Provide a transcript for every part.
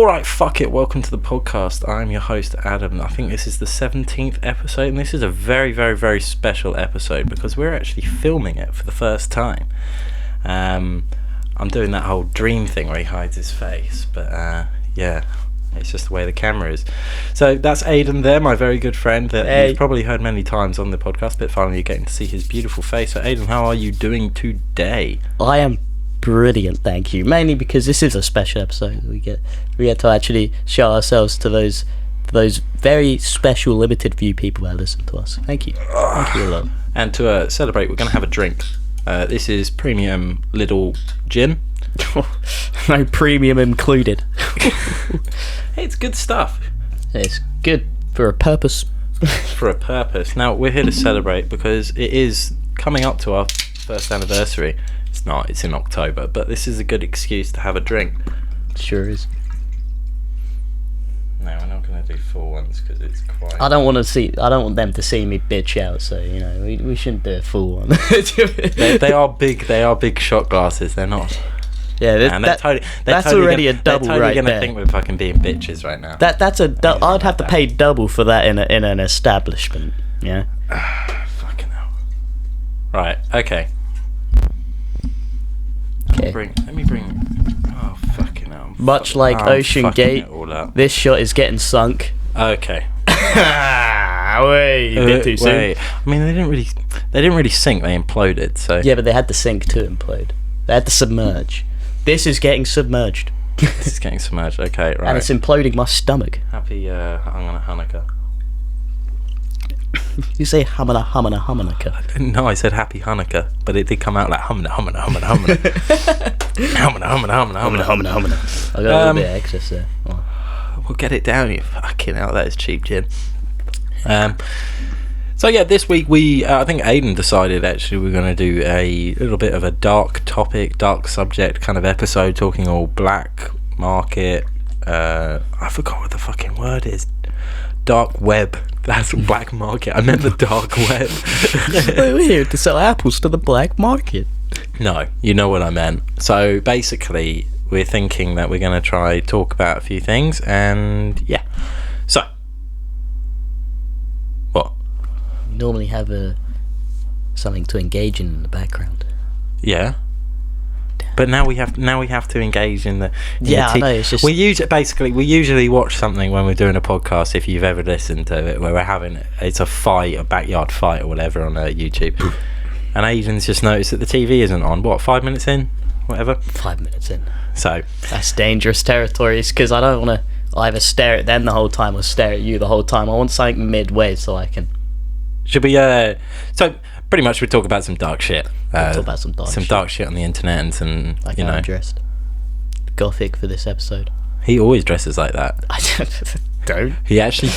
Alright, fuck it, welcome to the podcast. I'm your host, Adam. I think this is the 17th episode, and this is a very, very, very special episode because we're actually filming it for the first time. I'm doing that whole dream thing where he hides his face, but yeah, it's just the way the camera is. So that's Aidan there, my very good friend that you've probably heard many times on the podcast, but finally you're getting to see his beautiful face. So Aidan, how are you doing today? I am brilliant, thank you. Mainly because this is a special episode. We get to actually show ourselves to those very special limited view people that listen to us. Thank you. Thank you a lot. And to celebrate, we're going to have a drink. This is premium Lidl gin. No premium included. Hey, it's good stuff. It's good for a purpose. For a purpose. Now, we're here to celebrate because it is coming up to our first anniversary. It's not, it's in October, but this is a good excuse to have a drink. Sure is. No, we're not going to do full ones because it's quite... I don't want them to see me bitch out, so, you know, we shouldn't do a full one. they are big shot glasses, they're not. Yeah, that's already a double right there. They're totally going to think we're fucking being bitches right now. I'd have to pay double for that in an establishment, yeah? Fucking hell. Right, okay. Let me bring. Oh fucking hell! Much like Ocean Gate, this shot is getting sunk. Okay. Wait, a bit too soon. I mean, they didn't really sink. They imploded. So yeah, but they had to sink to implode. They had to submerge. This is getting submerged. This is getting submerged. Okay, right. And it's imploding my stomach. Happy Hanukkah. You say Hanukkah. No, I said Happy Hanukkah, but it did come out like Hanukkah. I got a little bit of excess there. Oh. We'll get it down, you fucking hell. That is cheap gin. So yeah, this week I think Aidan decided actually we're going to do a little bit of a dark topic, dark subject kind of episode, talking all black market. I forgot what the fucking word is. Dark web. That's black market. I meant the dark web. We're here to sell apples to the black market. No, you know what I meant. So basically, we're thinking that we're going to talk about a few things, and yeah. So, what? We normally have something to engage in the background. Yeah. But now we have to engage in the I know, it's just we usually watch something when we're doing a podcast, if you've ever listened to it, where we're having it's a fight, a backyard fight or whatever on YouTube. And Aidan's just noticed that the TV isn't on. What, 5 minutes in? Whatever. 5 minutes in. So that's dangerous territory. It's because I don't want to either stare at them the whole time or stare at you the whole time. I want something midway so I can. Should we so pretty much we talk about some dark shit. Talk about some dark shit on the internet and some, like, you know, dressed gothic for this episode. He always dresses like that. I don't. He actually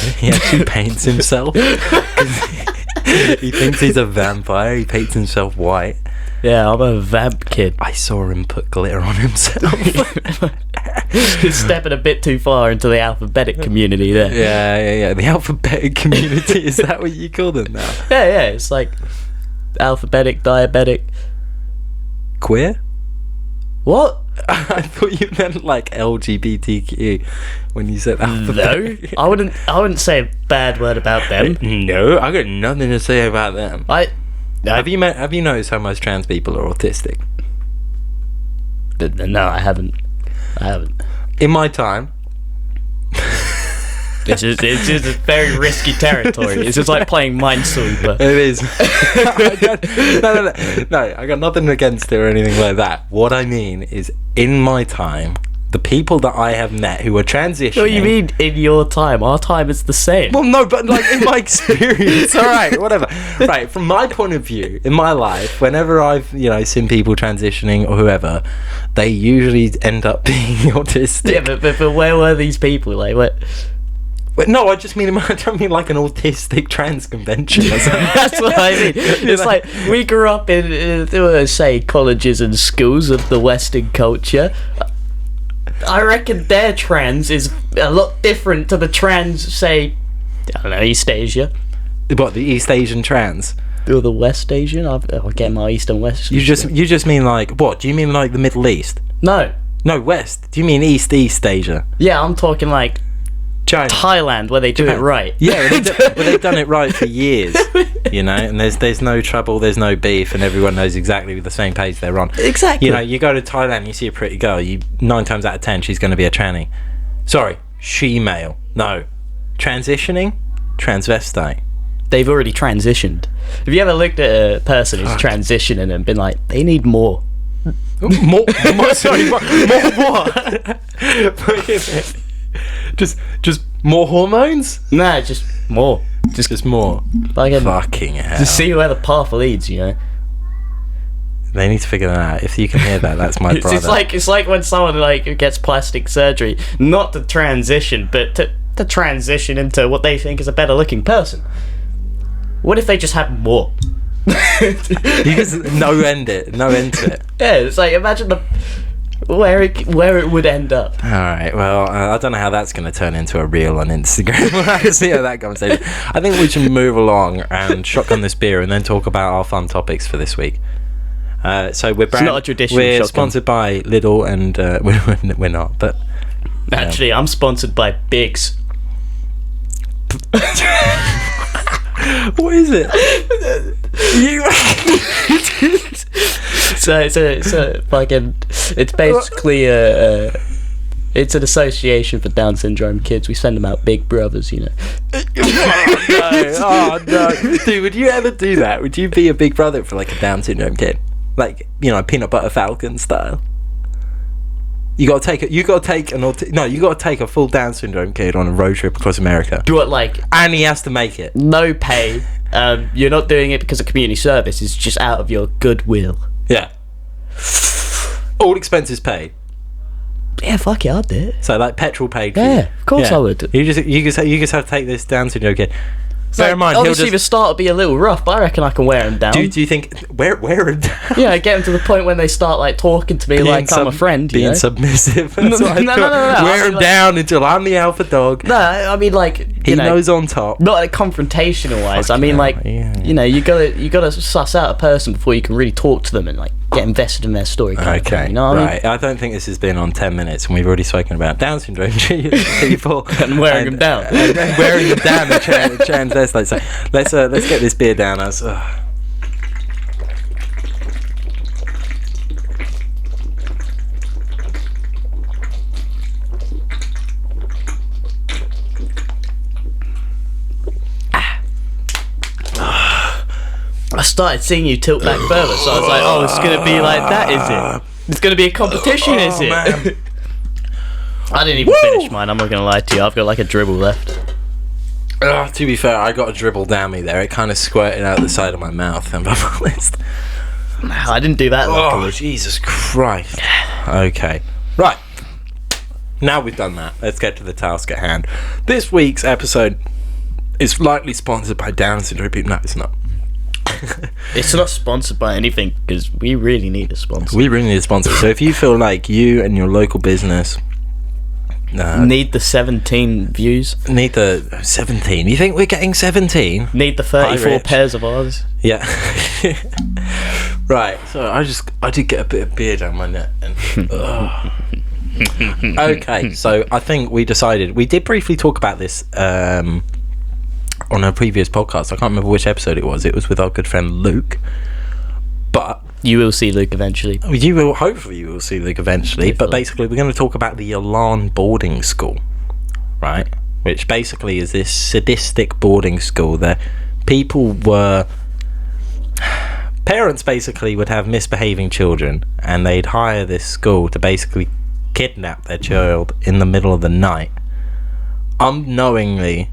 paints himself. He thinks he's a vampire. He paints himself white. Yeah, I'm a vamp kid. I saw him put glitter on himself. He's stepping a bit too far into the alphabetic community there. Yeah. The alphabetic community, is that what you call them now? Yeah. It's like alphabetic, diabetic, queer. What? I thought you meant like LGBTQ when you said alphabetic. No, I wouldn't say a bad word about them. No, I got nothing to say about them. Have you noticed how most trans people are autistic? No, I haven't. In my time. It's just a very risky territory. It's just like playing Minesweeper. It is. No, I got nothing against it or anything like that. What I mean is, in my time, the people that I have met who are transitioning... What do you mean, in your time? Our time is the same. Well, no, but like in my experience, alright, whatever. Right, from my point of view, in my life, whenever I've, seen people transitioning or whoever, they usually end up being autistic. Yeah, but where were these people? Like, what... No, I don't mean like an autistic trans convention. That's what I mean. It's like we grew up in say colleges and schools of the Western culture. I reckon their trans is a lot different to the trans, say, I don't know, East Asia. What, the East Asian trans? Or the West Asian? I get my East and West. You just mean like what? Do you mean like the Middle East? No, West. Do you mean East Asia? Yeah, I'm talking like China. Thailand, where they do it right. Yeah, they've done it right for years, you know, and there's no trouble, there's no beef, and everyone knows exactly the same page they're on. Exactly. You know, you go to Thailand, you see a pretty girl, 9 times out of 10 she's going to be a tranny. Sorry, she-male. No. Transitioning? Transvestite. They've already transitioned. Have you ever looked at a person who's transitioning and been like, they need more? More what? Just more hormones? Nah, just more. Just more. Like fucking hell. To see where the path leads, you know. They need to figure that out. If you can hear that, that's my brother. It's like when someone like gets plastic surgery, not to transition, but to transition into what they think is a better looking person. What if they just had more? You just no end to it. Yeah, it's like imagine where it would end up. All right, well, I don't know how that's going to turn into a reel on Instagram. We'll have to see how that conversation. I think we should move along and shotgun this beer and then talk about our fun topics for this week. So we're not a traditional we're shotgun. sponsored by Lidl, and we're not, but actually, I'm sponsored by Biggs. What is it? So it's a fucking. It's basically it's an association for Down syndrome kids. We send them out Big Brothers, you know. Oh no, dude! Would you ever do that? Would you be a big brother for like a Down syndrome kid, like, you know, peanut butter falcon style? You gotta take a full Down syndrome kid on a road trip across America. Do it like, and he has to make it. No pay. You're not doing it because of community service. It's just out of your goodwill. Yeah. All expenses paid. Yeah, fuck it, I'd do it. So like petrol paid for you. Yeah, of course I would. You just have to take this Down syndrome kid. Bear in mind, obviously the start will be a little rough, but I reckon I can wear him down. Do you think wear him down? Yeah, get him to the point when they start like talking to me like I'm a friend. Being submissive. That's what I No. Wear him down until I'm the alpha dog. No, I mean like he knows on top. Not like confrontational wise. I mean like you know, you gotta suss out a person before you can really talk to them and like get invested in their story. Okay, you know what right. I mean? I don't think this has been on 10 minutes, and we've already spoken about Down syndrome people and wearing them down, and wearing them down and transvestites. So let's get this beer down. Us. I started seeing you tilt back further, so I was like, oh, it's going to be like that, is it? It's going to be a competition, is it? Man. I didn't even finish mine, I'm not going to lie to you. I've got like a dribble left. To be fair, I got a dribble down me there. It kind of squirted out the side of my mouth, if I'm honest. I didn't do that, luckily. Oh, Jesus Christ. Okay. Right. Now we've done that, let's get to the task at hand. This week's episode is slightly sponsored by Down syndrome people. No, it's not. It's not sponsored by anything because we really need a sponsor. We really need a sponsor. So if you feel like you and your local business need the 17 views, need the 17. You think we're getting 17? Need the 34 pairs of ours. Yeah. Right. So I did get a bit of beer down my neck. And, okay. So I think we did briefly talk about this on a previous podcast. I can't remember which episode it was. It was with our good friend Luke. But you will see Luke eventually. Hopefully you will see Luke eventually. But basically we're going to talk about the Elan boarding school, right? Which basically is this sadistic boarding school that parents basically would have misbehaving children, and they'd hire this school to basically kidnap their child in the middle of the night, unknowingly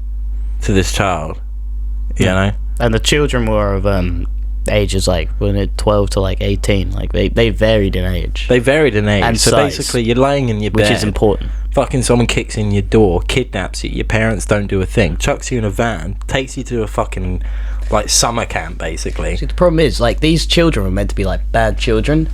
to this child, you know. And the children were of ages like 12 to like 18. Like they varied in age. And so size, basically you're laying in your bed, which is important. Fucking someone kicks in your door, kidnaps you, your parents don't do a thing, chucks you in a van, takes you to a fucking like summer camp basically. See, the problem is like these children were meant to be like bad children.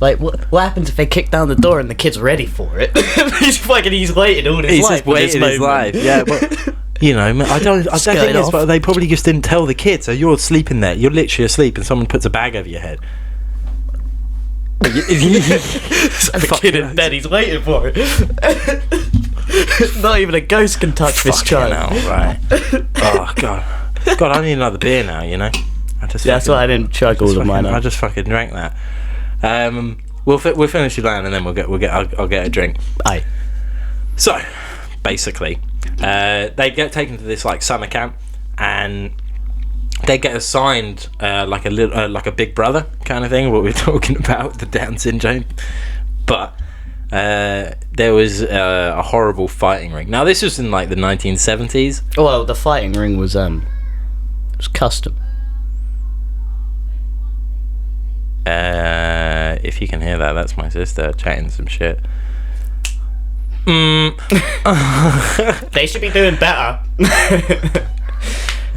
Like what happens if they kick down the door and the kid's ready for it? he's waited all his life. He's waited his life. Yeah, but you know, I don't think it's, but they probably just didn't tell the kid. So you're sleeping there, you're literally asleep, and someone puts a bag over your head. A kid in bed, he's waiting for it. Not even a ghost can touch this child. Hell, right. Oh, God. God, I need another beer now, you know? That's why I didn't chug all of mine up. I just fucking drank that. We'll finish your line and then I'll get a drink. Aye. So, basically, they get taken to this like summer camp, and they get assigned like a big brother kind of thing. What we're talking about, the Down syndrome, but there was a horrible fighting ring. Now this was in like the 1970s. Well, the fighting ring was custom. If you can hear that, that's my sister chatting some shit. They should be doing better.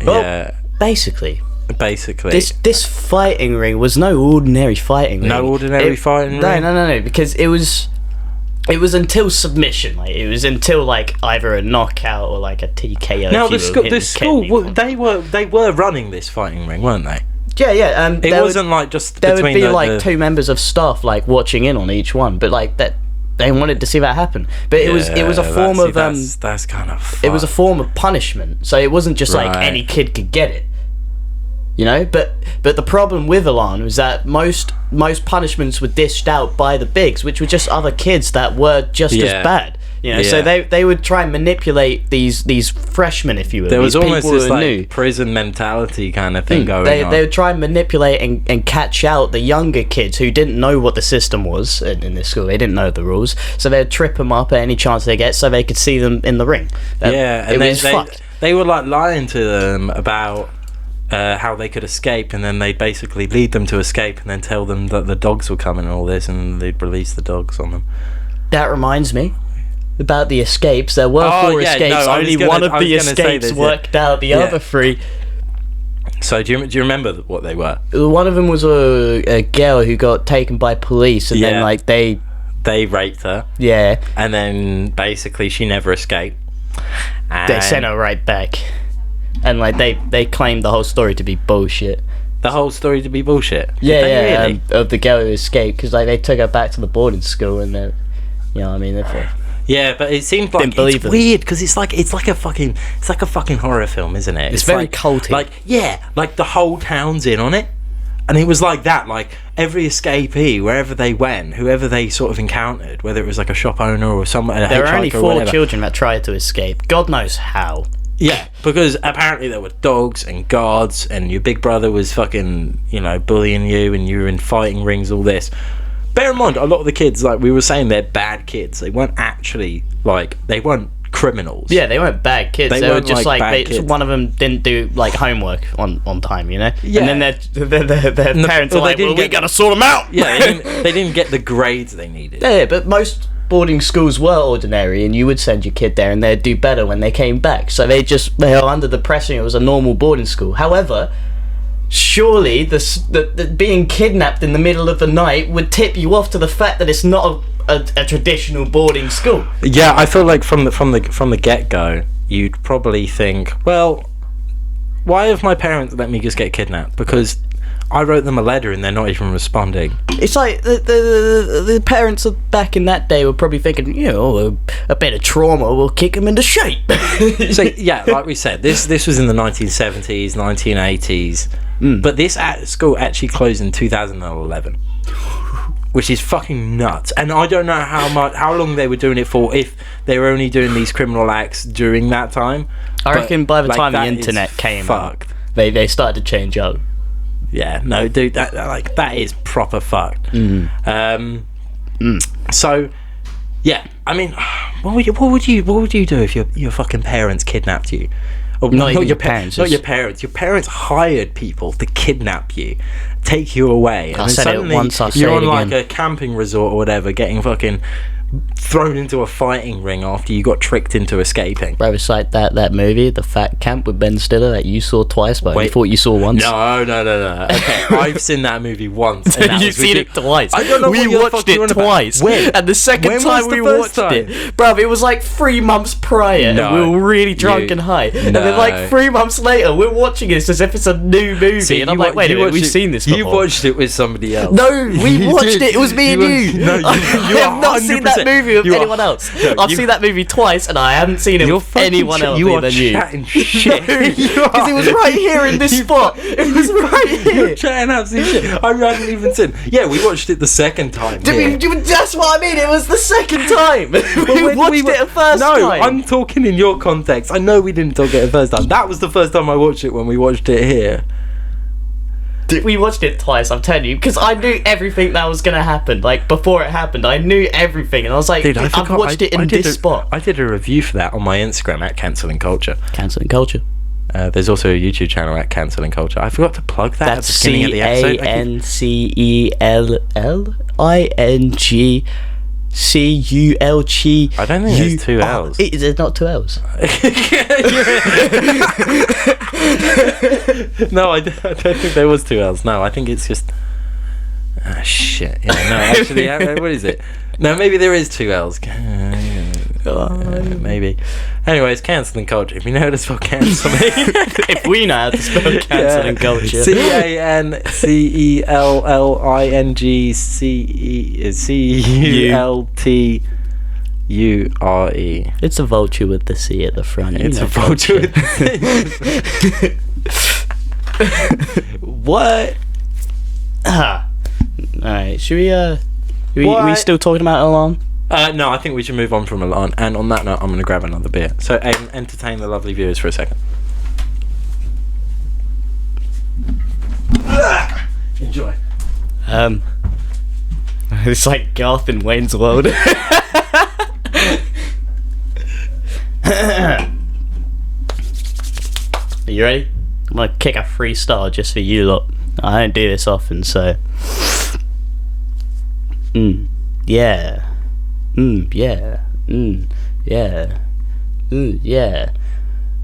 Well, Yeah. Basically, this fighting ring was no ordinary fighting ring. No ordinary fighting ring? No, because it was until submission. Like it was until like either a knockout or like a TKO. Now the school they were running this fighting ring, weren't they? Yeah. It wasn't like just there would between be like two members of staff like watching in on each one, but like that they wanted to see that happen. But it was a form of that's kind of fucked. It was a form of punishment. So it wasn't just like any kid could get it. You know, but the problem with Elan was that most punishments were dished out by the bigs, which were just other kids that were just as bad. You know, so they would try and manipulate these freshmen, if you will. There was these almost people this who are like new. prison mentality kind of thing going on. They would try and manipulate and catch out the younger kids who didn't know what the system was in this school. They didn't know the rules, so they'd trip them up at any chance they get, so they could see them in the ring. And fucked. They were like lying to them about how they could escape, and then they'd basically lead them to escape, and then tell them that the dogs were coming and all this, and they'd release the dogs on them. That reminds me about the escapes. There were 4 escapes. Only one of the escapes worked out. The other 3. So do you remember what they were? One of them was a girl who got taken by police, and then like they raped her. Yeah. And then basically she never escaped. They sent her right back. And like they claimed the whole story to be bullshit. The whole story to be bullshit? Really? Of the girl who escaped, because like they took her back to the boarding school, and then, you know what I mean? Yeah, but it seemed like it's weird because it's like a fucking horror film, isn't it? It's very like, culty. Like the whole town's in on it, and it was like that. Like every escapee, wherever they went, whoever they sort of encountered, whether it was like a shop owner or someone, there were only 4 children that tried to escape. God knows how. Yeah, because apparently there were dogs and guards, and your big brother was fucking, bullying you, and you were in fighting rings, all this. Bear in mind, a lot of the kids, like we were saying, they're bad kids. They weren't actually, they weren't criminals. Yeah, they weren't bad kids. They were just one of them didn't do homework on time, you know. Yeah. And then their parents are like, "Well, we gotta sort them out." Yeah, they didn't get the grades they needed. Yeah, but most boarding schools were ordinary, and you would send your kid there, and they'd do better when they came back. So they were under the pressure. It was a normal boarding school. However, surely the being kidnapped in the middle of the night would tip you off to the fact that it's not a traditional boarding school. Yeah, I feel like from the get-go, you'd probably think, well, why have my parents let me just get kidnapped? Because I wrote them a letter and they're not even responding. It's like the parents back in that day were probably thinking, a bit of trauma will kick them into shape. So yeah, like we said, this was in the 1970s, 1980s, but this school actually closed in 2011, which is fucking nuts. And I don't know how long they were doing it for, if they were only doing these criminal acts during that time. I reckon by the time the internet came out, they started to change up. Yeah, no, dude, that is proper fucked. So, yeah, I mean, what would you do if your fucking parents kidnapped you? Or, not your parents. Not your parents. Your parents hired people to kidnap you, take you away, and then suddenly you're on like a camping resort or whatever, getting fucking thrown into a fighting ring after you got tricked into escaping. Bro, it's like that movie, The Fat Camp with Ben Stiller that you saw twice, but Wait. you thought you saw once. No. Okay, I've seen that movie once. And that You've was seen ridiculous. it twice. I don't know we what you're watched fucking it on about. twice. When? And the second When time was the we first watched time? it, bruv, it was like 3 months prior. No. And we were really drunk and high. And then like 3 months later, we're watching it as if it's a new movie. See, and I'm like, wait a minute, we've seen this before. You watched it with somebody else. No, we watched it. It was me and you. No, I have not seen that movie with anyone else. I've seen that movie twice, and I haven't seen it with anyone else you other are than you. chatting shit. Because it was right here in this spot. It was right here. You're chatting absolute shit. I haven't even seen. Yeah, we watched it the second time. That's what I mean. It was the second time. we watched it the first time. No, I'm talking in your context. I know we didn't talk it the first time. That was the first time I watched it when we watched it here. We watched it twice, I'm telling you, because I knew everything that was going to happen. Like, before it happened, I knew everything. And I was like, Dude, I've watched it in this spot. I did a review for that on my Instagram at Cancelling Culture. Cancelling Culture. There's also a YouTube channel at Cancelling Culture. I forgot to plug that at the beginning of the episode. CANCELLING. I don't think there's 2 L's. Is it not 2 L's? No, I don't think there was 2 L's. No, I think it's just... Ah, shit. Yeah, no, actually, what is it? No, maybe there is 2 L's. Maybe. Anyways, Cancelling Culture. If you know how to spell cancelling... If we know how to spell Cancelling Culture. CANCELLINGCULTURE. It's a vulture with the C at the front. It's a vulture with the C. What? Alright, should we still talking about Alarm? No, I think we should move on from Milan. And on that note, I'm going to grab another beer. So, entertain the lovely viewers for a second. Enjoy. It's like Garth in Wayne's World. Are you ready? I'm gonna kick a freestyle just for you lot. I don't do this often, so. Yeah. Yeah. Yeah. Yeah.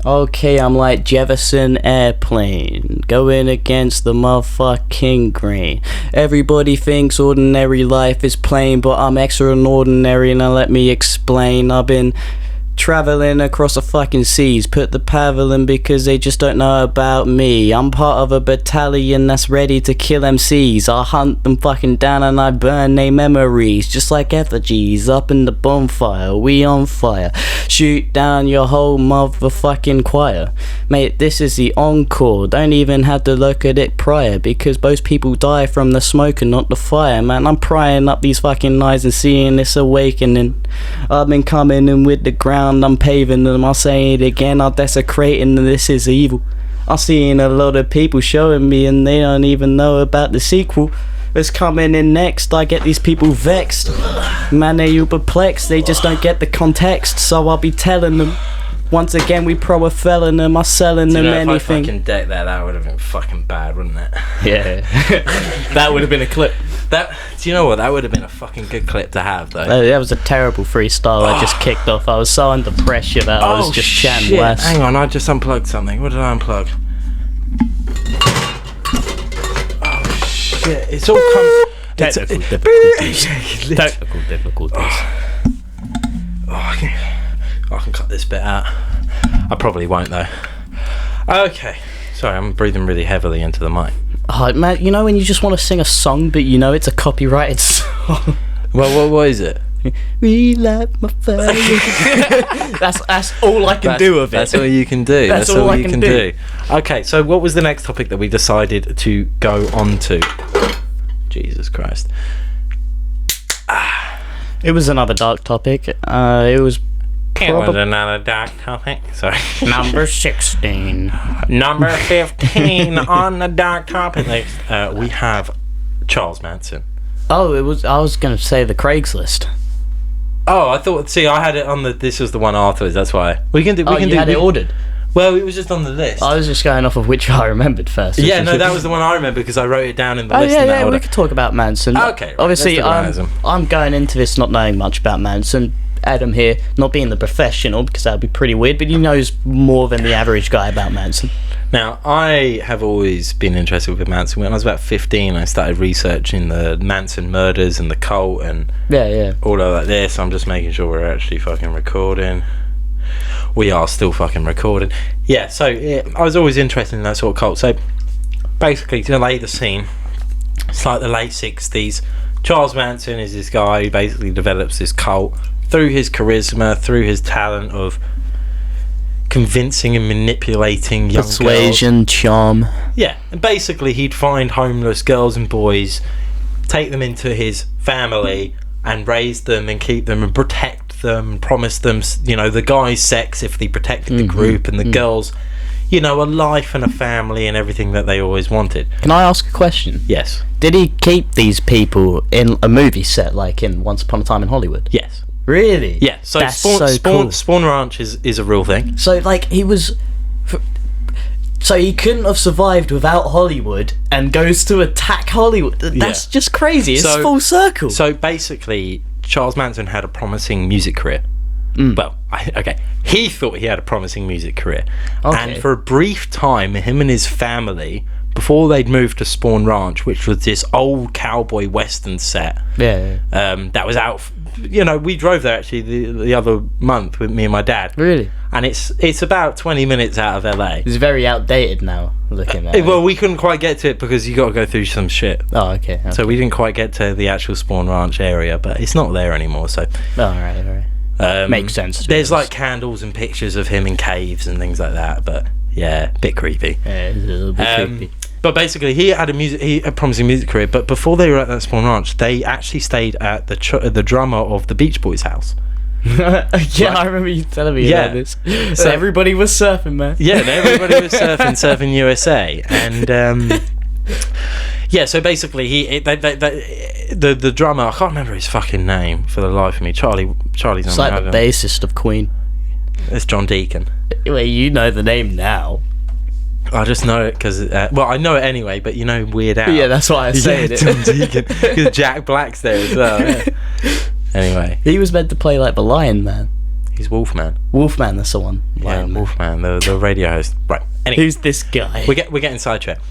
Okay, I'm like Jefferson Airplane, going against the motherfucking grain. Everybody thinks ordinary life is plain, but I'm extraordinary, now let me explain. I've been traveling across the fucking seas, put the paddling because they just don't know about me. I'm part of a battalion that's ready to kill MCs. I hunt them fucking down and I burn their memories, just like effigies up in the bonfire. We on fire, shoot down your whole motherfucking choir. Mate, this is the encore, don't even have to look at it prior, because most people die from the smoke and not the fire. Man, I'm prying up these fucking eyes and seeing this awakening. I've been coming in with the ground, I'm paving them, I'll say it again, I'll desecrate, and this is evil. I'm seeing a lot of people showing me and they don't even know about the sequel that's coming in next. I get these people vexed, man, they perplexed, they just don't get the context, so I'll be telling them. Once again, we pro-felling them, I'm selling them anything. If I fucking decked that would have been fucking bad, wouldn't it? Yeah. That would have been a clip. Do you know what? That would have been a fucking good clip to have, though. That was a terrible freestyle I just kicked off. I was so under pressure that I was just chatting less. Hang on, I just unplugged something. What did I unplug? Oh, shit. It's all come... Technical difficulties. Technical difficulties. I can cut this bit out. I probably won't, though. Okay. Sorry, I'm breathing really heavily into the mic. Oh, man, you know when you just want to sing a song, but you know it's a copyrighted song? Well, what is it? Relight my fire. That's all I can do of it. That's all you can do. That's all you can do. Okay, so what was the next topic that we decided to go on to? Jesus Christ. It was another dark topic. It was another dark topic. Sorry. Number 16. Number 15 on the dark topic list. We have Charles Manson. Oh, I was going to say the Craigslist. Oh, I thought. See, I had it on the. This was the one afterwards. That's why we can do. We can you do. had it ordered. Well, it was just on the list. I was just going off of which I remembered first. Yeah, no, that was the one I remember because I wrote it down in the list. Yeah, we could talk about Manson. Okay, right, obviously, let's talk about I'm going into this not knowing much about Manson. Adam here, not being the professional, because that would be pretty weird, but he knows more than the average guy about Manson. Now, I have always been interested with Manson. When I was about 15, I started researching the Manson murders and the cult and all of that. I'm just making sure we're actually fucking recording. We are still fucking recording. Yeah, so I was always interested in that sort of cult. So basically, to lay the scene, it's like the late 60s. Charles Manson is this guy who basically develops this cult through his charisma, through his talent of convincing and manipulating young persuasion, girls. charm. Yeah, and basically he'd find homeless girls and boys, take them into his family and raise them and keep them and protect them and promise them, you know, the guys sex if they protected the group, and the girls, you know, a life and a family and everything that they always wanted. Can I ask a question? Yes. Did he keep these people in a movie set like in Once Upon a Time in Hollywood? Yes. Really? Yeah, so That's Spawn Ranch is a real thing. So, like, so he couldn't have survived without Hollywood and goes to attack Hollywood. That's just crazy. It's full circle. So, basically, Charles Manson had a promising music career. Well, he thought he had a promising music career. And for a brief time, him and his family, before they'd moved to Spawn Ranch, which was this old cowboy western set, that was out. You know, we drove there actually the other month with me and my dad. Really? And it's about 20 minutes out of LA. It's very outdated now, looking at it. Well, we couldn't quite get to it because you got to go through some shit. Oh, okay. So we didn't quite get to the actual Spawn Ranch area, but it's not there anymore. So. All right. Makes sense. There's like candles and pictures of him in caves and things like that, but yeah, a bit creepy. Yeah, it's a little bit creepy. But basically, he had a promising music career. But before they were at that Spawn Ranch, they actually stayed at the drummer of the Beach Boys' house. I remember you telling me about this. So everybody was surfing, man. Yeah, everybody was surfing USA, and so basically, the drummer, I can't remember his fucking name for the life of me. Charlie's It's like the bassist of Queen. It's John Deacon. Well, you know the name now. I just know it because, I know it anyway, but you know Weird Al. Yeah, that's why I said it. John Deacon. Because Jack Black's there as well. Yeah. Anyway. He was meant to play like the Lion Man. He's Wolfman. Wolfman, that's the one. Lion Wolfman, the radio host. Right. Anyway. Who's this guy? We're getting sidetracked.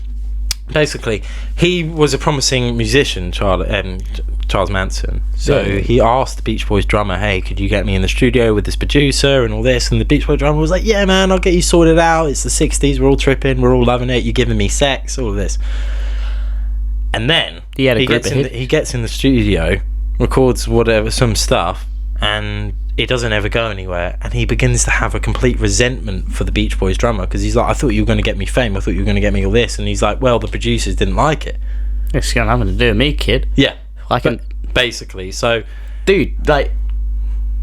Basically, he was a promising musician, Charles Manson. So he asked the Beach Boys drummer, hey, could you get me in the studio with this producer and all this? And the Beach Boys drummer was like, yeah, man, I'll get you sorted out. It's the 60s. We're all tripping. We're all loving it. You're giving me sex, all of this. And then he gets in the studio, records some stuff, and it doesn't ever go anywhere, and he begins to have a complete resentment for the Beach Boys drummer because he's like, I thought you were going to get me fame, I thought you were going to get me all this, and he's like, well, the producers didn't like it. It's got nothing to do with me, kid. Yeah, basically. So, dude, like,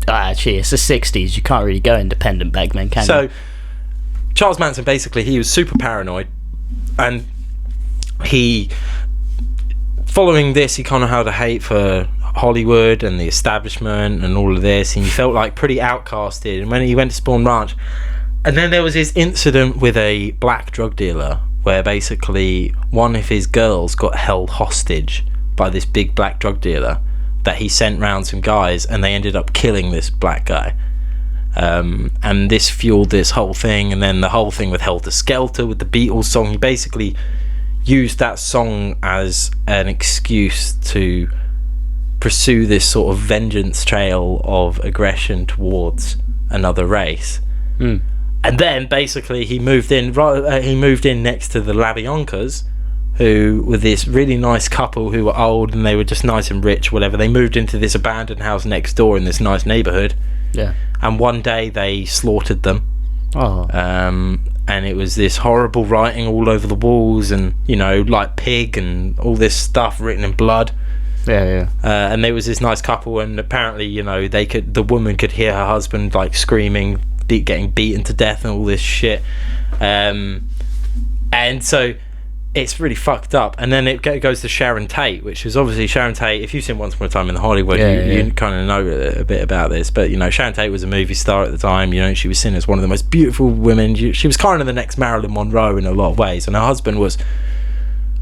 actually, it's the 60s. You can't really go independent back then, can you? So, Charles Manson, basically, he was super paranoid, and following this, he kind of had a hate for Hollywood and the establishment and all of this, and he felt like pretty outcasted. And when he went to Spawn Ranch, and then there was this incident with a black drug dealer where basically one of his girls got held hostage by this big black drug dealer that he sent round some guys, and they ended up killing this black guy. And this fueled this whole thing, and then the whole thing with Helter Skelter with the Beatles song, he basically used that song as an excuse to pursue this sort of vengeance trail of aggression towards another race. And then basically he moved in next to the LaBiancas, who were this really nice couple who were old and they were just nice and rich, whatever. They moved into this abandoned house next door in this nice neighborhood, and one day they slaughtered them. And it was this horrible writing all over the walls, and you know, like pig and all this stuff written in blood. And there was this nice couple, and apparently, you know, the woman could hear her husband like screaming, getting beaten to death and all this shit. And so it's really fucked up. And then it goes to Sharon Tate, which is obviously Sharon Tate. If you've seen Once Upon a Time in Hollywood, you kind of know a bit about this. But you know, Sharon Tate was a movie star at the time. You know, she was seen as one of the most beautiful women. She was kind of the next Marilyn Monroe in a lot of ways. And her husband was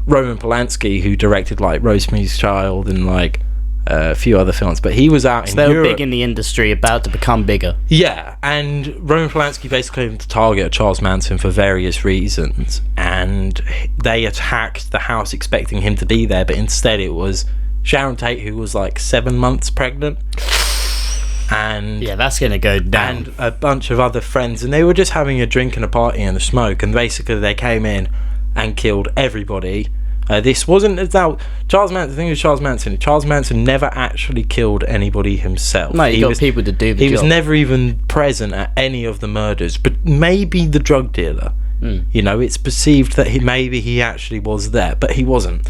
Roman Polanski, who directed like Rosemary's Child and like a few other films, but he was out in Europe. They were big in the industry, about to become bigger. Yeah, and Roman Polanski basically came to target Charles Manson for various reasons, and they attacked the house expecting him to be there, but instead it was Sharon Tate, who was like 7 months pregnant, and yeah, that's gonna go down, and a bunch of other friends, and they were just having a drink and a party and a smoke, and basically they came in and killed everybody. This wasn't about Charles Manson. The thing with Charles Manson never actually killed anybody himself. No, he got people to do the job. He was never even present at any of the murders, but maybe the drug dealer. You know, it's perceived that he actually was there, but he wasn't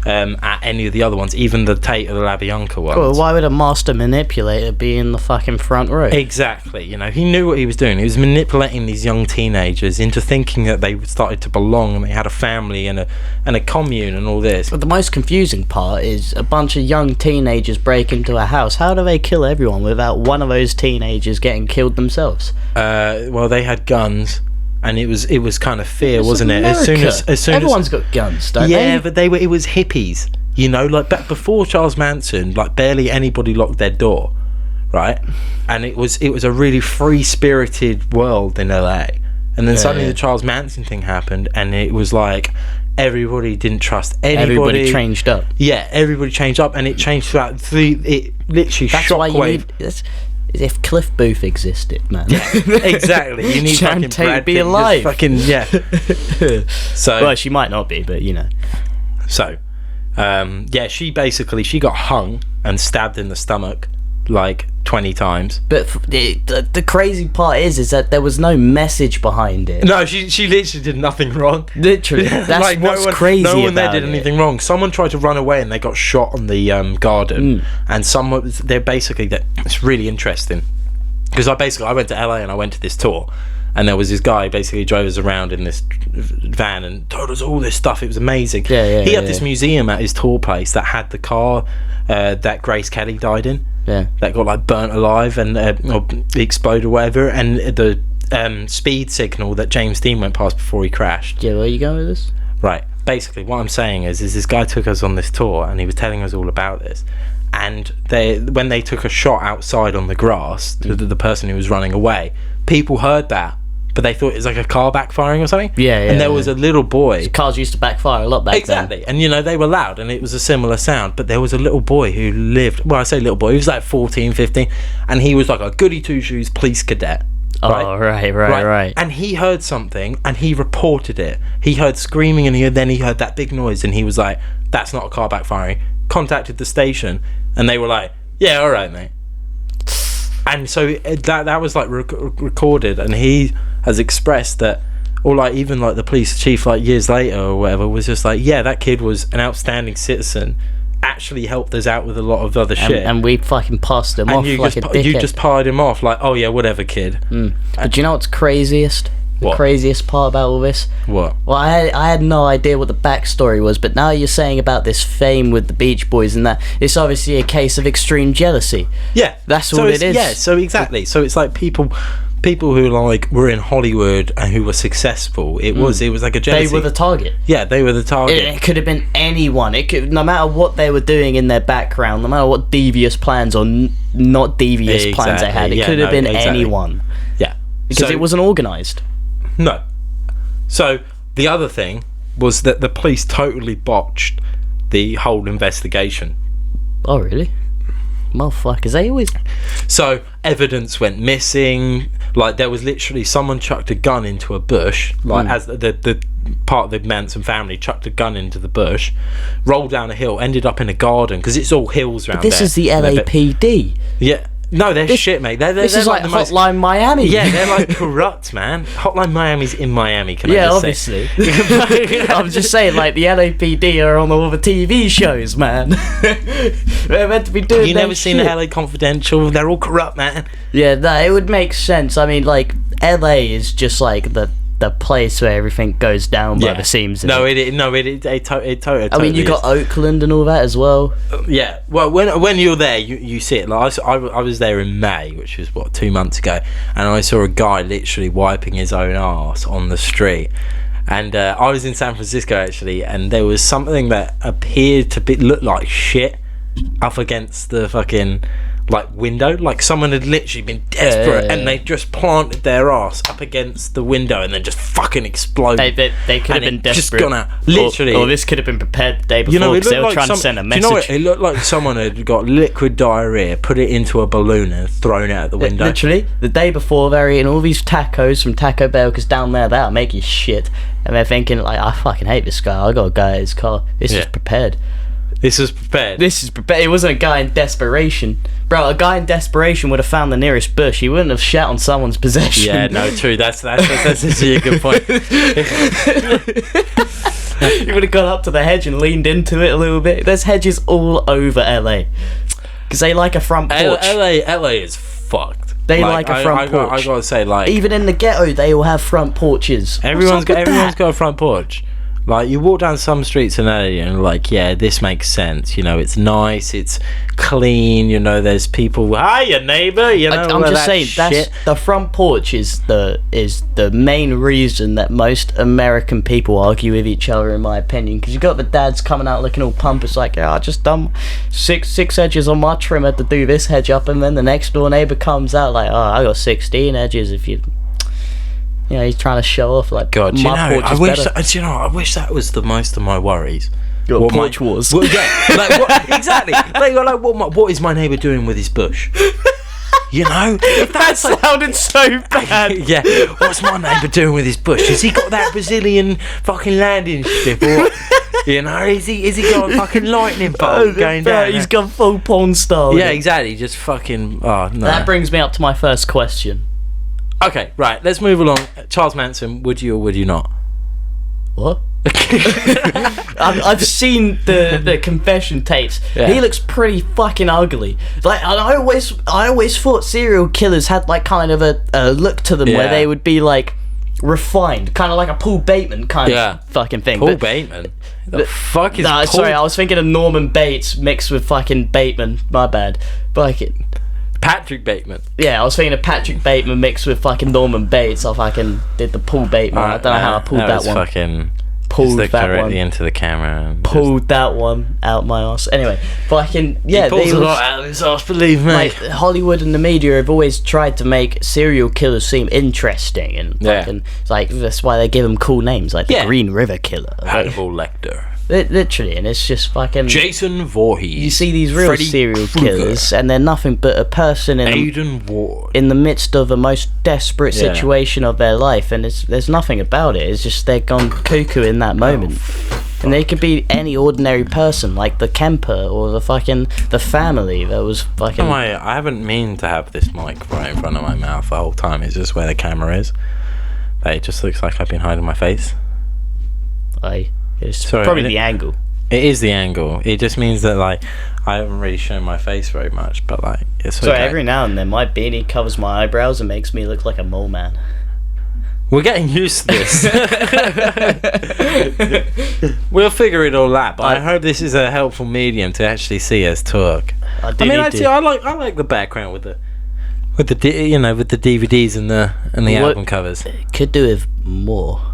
at any of the other ones, even the Tate or the LaBianca ones. Well, why would a master manipulator be in the fucking front row? Exactly. You know, he knew what he was doing. He was manipulating these young teenagers into thinking that they started to belong and they had a family and a commune and all this. But the most confusing part is a bunch of young teenagers break into a house. How do they kill everyone without one of those teenagers getting killed themselves? Well, they had guns. And it was kind of fear, wasn't it? America. As soon Everyone's got guns, don't they? Yeah, but it was hippies. You know, like back before Charles Manson, like barely anybody locked their door, right? And it was a really free-spirited world in LA. And then suddenly the Charles Manson thing happened, and it was like everybody didn't trust anybody. Everybody changed up. Yeah, everybody changed up, and it changed throughout it literally That's shockwave. why you need. As if Cliff Booth existed, man. Yeah, exactly. You need Sharon fucking Tate Brad be Pitt, alive. fucking So well, she might not be, but you know. So, she got hung and stabbed in the stomach like 20 times. But the crazy part is that there was no message behind it. No, she literally did nothing wrong. Literally, that's like, what's crazy about it. No one there did anything wrong. Someone tried to run away and they got shot on the garden. And it's really interesting because I went to LA and I went to this tour. And there was this guy basically drove us around in this van and told us all this stuff. It was amazing. He had this museum at his tour place that had the car that Grace Kelly died in. Yeah. That got like burnt alive and or exploded or whatever. And the speed signal that James Dean went past before he crashed. Yeah, where are you going with this? Right. Basically, what I'm saying is this guy took us on this tour and he was telling us all about this. And when they took a shot outside on the grass to the person who was running away, people heard that. But they thought it was like a car backfiring or something. Yeah. And there was a little boy. So cars used to backfire a lot back then. Exactly. And, you know, they were loud and it was a similar sound. But there was a little boy who lived... Well, I say little boy. He was like 14, 15. And he was like a goody two-shoes police cadet. Oh, right. And he heard something and he reported it. He heard screaming and then he heard that big noise and he was like, that's not a car backfiring. Contacted the station and they were like, yeah, all right, mate. And so that was like recorded, and he has expressed that, or like even like the police chief like years later or whatever was just like, yeah, that kid was an outstanding citizen, actually helped us out with a lot of other shit, and we fucking passed him off like a dickhead. You just pied him off like, oh yeah, whatever, kid. But do you know what's craziest? The craziest part about all this? What? Well, I had no idea what the backstory was, but now you're saying about this fame with the Beach Boys and that, it's obviously a case of extreme jealousy. Yeah. That's what it is. Yeah, so exactly. So it's like people who like were in Hollywood and who were successful, it was like a jealousy. They were the target. Yeah, they were the target. It could have been anyone. It could, no matter what they were doing in their background, no matter what devious plans or not devious plans they had, it could have been anyone. Yeah. Because it wasn't organised. No. So the other thing was that the police totally botched the whole investigation. Oh, really? Motherfuckers, they always... So evidence went missing. Like there was literally someone chucked a gun into a bush. Like as the part of the Manson family chucked a gun into the bush, rolled down a hill, ended up in a garden because it's all hills around there. This is the LAPD. Yeah. No, they're shit, mate. They're is like Hotline Miami. Yeah, they're like corrupt, man. Hotline Miami's in Miami, can I just say? Obviously. I'm just saying, like, the LAPD are on all the TV shows, man. They're meant to be doing. You never seen the LA Confidential? They're all corrupt, man. Yeah, it would make sense. I mean, like, LA is just like the the place where everything goes down by the seams. Of it totally. I mean, you got Oakland and all that as well. Yeah. Well, when you're there, you see it. Like I was there in May, which was 2 months ago, and I saw a guy literally wiping his own arse on the street. And I was in San Francisco actually, and there was something that appeared to look like shit up against the fucking window. Like someone had literally been desperate and they just planted their ass up against the window and then just fucking exploded. They could have been desperate. Just gone out. Literally. Or this could have been prepared the day before because they were trying to send a message. Do you know what? It looked like someone had got liquid diarrhea, put it into a balloon and thrown it out the window. Literally, the day before they're eating all these tacos from Taco Bell because down there that'll make you shit. And they're thinking I fucking hate this guy. I got a guy in his car. This is prepared. This is prepared. It wasn't a guy in desperation. Bro, a guy in desperation would have found the nearest bush. He wouldn't have shat on someone's possession. Yeah, no, true. That's actually a good point. He would have gone up to the hedge and leaned into it a little bit. There's hedges all over LA. Because they like a front porch. LA is fucked. They like a front porch. I gotta say, even in the ghetto, they all have front porches. Everyone's got a front porch. Like, you walk down some streets in LA and this makes sense. It's nice, it's clean, there's people, hi, your neighbour, I'm just saying, that's the front porch is the main reason that most American people argue with each other, in my opinion. Because you got the dads coming out looking all pompous, I just done six edges on my trimmer to do this hedge up, and then the next door neighbour comes out I got 16 edges if you... he's trying to show off God. I wish that was the most of my worries. Your porch wars. Well, yeah, exactly. What is my neighbour doing with his bush? That sounded so bad. Yeah, what's my neighbour doing with his bush? Has he got that Brazilian fucking landing strip, or is he got a fucking lightning bolt going down? He's got full porn style. Yeah, exactly. Just fucking. Oh no. That brings me up to my first question. Okay, right, let's move along. Charles Manson, would you or would you not? What? I've seen the confession tapes. Yeah. He looks pretty fucking ugly. I always thought serial killers had kind of a look to them where they would be refined, kind of like a Paul Bateman kind of fucking thing. Paul Bateman? The fuck is Paul? Sorry, I was thinking of Norman Bates mixed with fucking Bateman. My bad. But Patrick Bateman. Yeah, I was thinking of Patrick Bateman mixed with fucking Norman Bates. I fucking did the Paul Bateman. I don't know how I pulled that one. Pulled that directly into the camera. And pulled that one out my ass. Anyway, fucking he pulls a lot out of his ass, believe me. Hollywood and the media have always tried to make serial killers seem interesting, and fucking that's why they give them cool names the Green River Killer, Hannibal Lecter. Literally, and it's just fucking Jason Voorhees. You see these real Freddy serial killers, and they're nothing but a person in the midst of a most desperate situation of their life, and there's nothing about it. It's just they're gone cuckoo in that moment. And they could be any ordinary person, like the Kemper or the family that was fucking. I haven't mean to have this mic right in front of my mouth the whole time. It's just where the camera is. It just looks like I've been hiding my face. It's probably the angle. It is the angle. It just means that I haven't really shown my face very much, but it's okay. So every now and then my beanie covers my eyebrows and makes me look like a mole man. We're getting used to this. We'll figure it all out. But I hope this is a helpful medium to actually see us talk. I like the background with the DVDs and the album covers. Could do with more.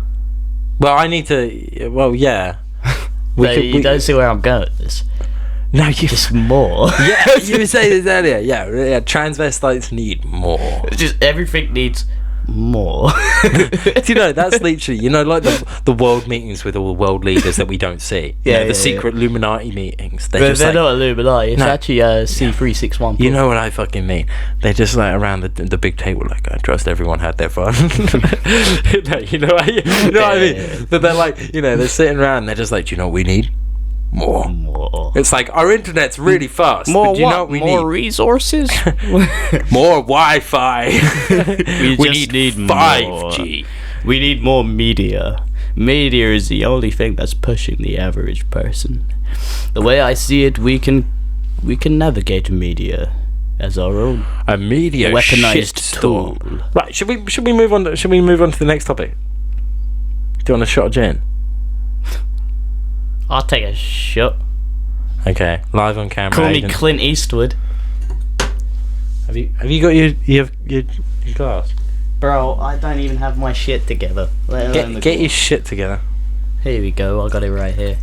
Well, I need to. Well, yeah. You don't see where I'm going with this. No, you just more. Yeah, you were saying this earlier. Yeah, transvestites need more. Just everything needs more. That's literally, the world meetings with all the world leaders that we don't see. The secret Illuminati meetings. They're not Illuminati. It's actually C361. You know what I fucking mean? They're just around the big table, I trust everyone had their fun. You know what I mean? But they're they're sitting around and they're just do you know what we need? More. It's our internet's really fast. More but do you know what we need? More resources? More Wi-Fi. we need 5G. We need more media. Media is the only thing that's pushing the average person. The way I see it, we can navigate media as our own. A media weaponized tool. Right? Should we move on? Should we move on to the next topic? Do you want a shot of gin? I'll take a shot. Okay, live on camera. Call me Aidan. Clint Eastwood. Have you got your glass? Bro, I don't even have my shit together. Get your shit together. Here we go, I got it right here.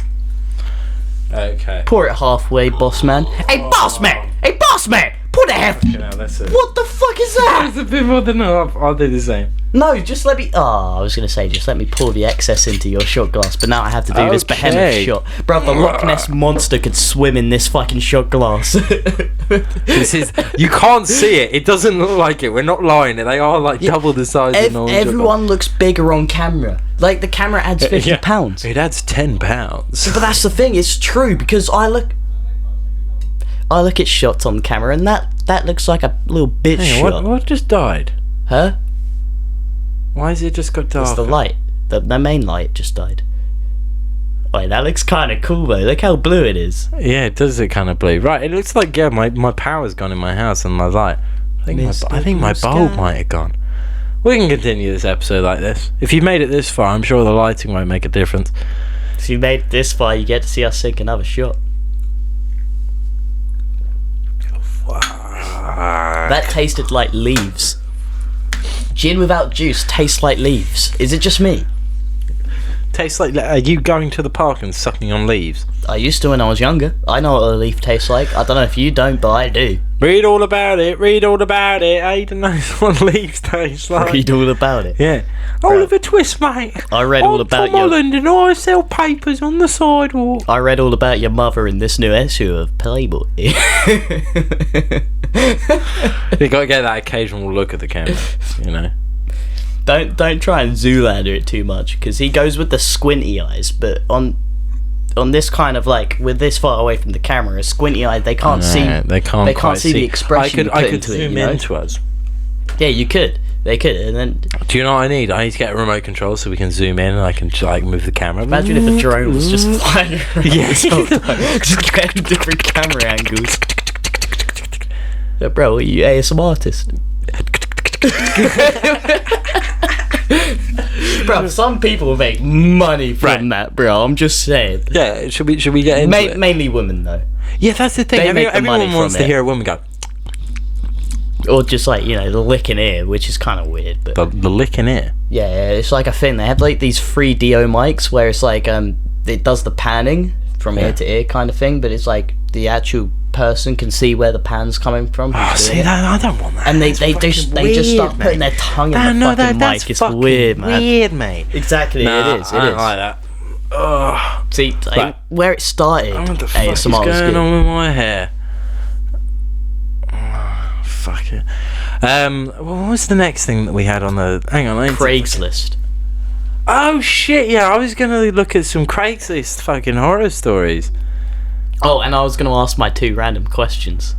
Okay. Pour it halfway, boss man. Hey, boss man! Hey, boss man! Pour the half. That's it. What the fuck is that? It's a bit more than half. I'll do the same. No, just let me. Oh, I was gonna say, just let me pour the excess into your shot glass, but now I have to do this behemoth shot. Bro, the Loch Ness monster could swim in this fucking shot glass. This is. You can't see it. It doesn't look like it. We're not lying. They are like double the size of normal. Everyone looks bigger on camera. Like the camera adds 50 pounds. It adds 10 pounds. But that's the thing. It's true because I look at shots on camera and that looks like a little bitch shot. What just died? Huh? Why has it just got darker? It's the light. The main light just died. Wait, that looks kind of cool though. Look how blue it is. Yeah, it does look kind of blue. Right, it looks like my power's gone in my house and my light. I think my bulb might have gone. We can continue this episode like this. If you made it this far, I'm sure the lighting won't make a difference. If you made it this far, you get to see us sink another shot. That tasted like leaves. Gin without juice tastes like leaves. Is it just me? Tastes like. Are you going to the park and sucking on leaves? I used to when I was younger. I know what a leaf tastes like. I don't know if you don't, but I do. Read all about it. Aidan knows what leaves taste like. Read all about it. Yeah. Oliver Twist, mate. I read all about Tom Holland and I sell papers on the sidewalk. I read all about your mother in this new issue of Playboy. You got to get that occasional look at the camera, you know. Don't try and Zoolander it too much because he goes with the squinty eyes, but on this kind of like with this far away from the camera, squinty eyes they can't see. They can't see the expression. I could zoom into us. Yeah, you could. They could, and then. Do you know what I need? I need to get a remote control so we can zoom in and I can like move the camera. Imagine if a drone was just flying around. Yeah, just getting different camera angles. Yeah, bro, are you ASMR artist? Bro, some people make money from that, bro. I'm just saying. Yeah, should we get into it? Mainly women, though. Yeah, that's the thing. Everyone wants to hear a woman go. Or just like, you know, the licking ear, which is kind of weird. But the licking ear? Yeah, it's like a thing. They have like these 3DO mics where it's like it does the panning from ear to ear kind of thing, but it's like the actual person can see where the pan's coming from. Oh, see that? I don't want that. And they just start putting their tongue in the fucking mic. It's weird, man. Weird, mate. Exactly, it is. I don't like that. Ugh. See, where it started, what the fuck is going on with my hair? Oh, fuck it. What was the next thing that we had on the... Hang on. Craigslist. Oh, shit, yeah. I was going to look at some Craigslist fucking horror stories. Oh, and I was going to ask my 2 random questions.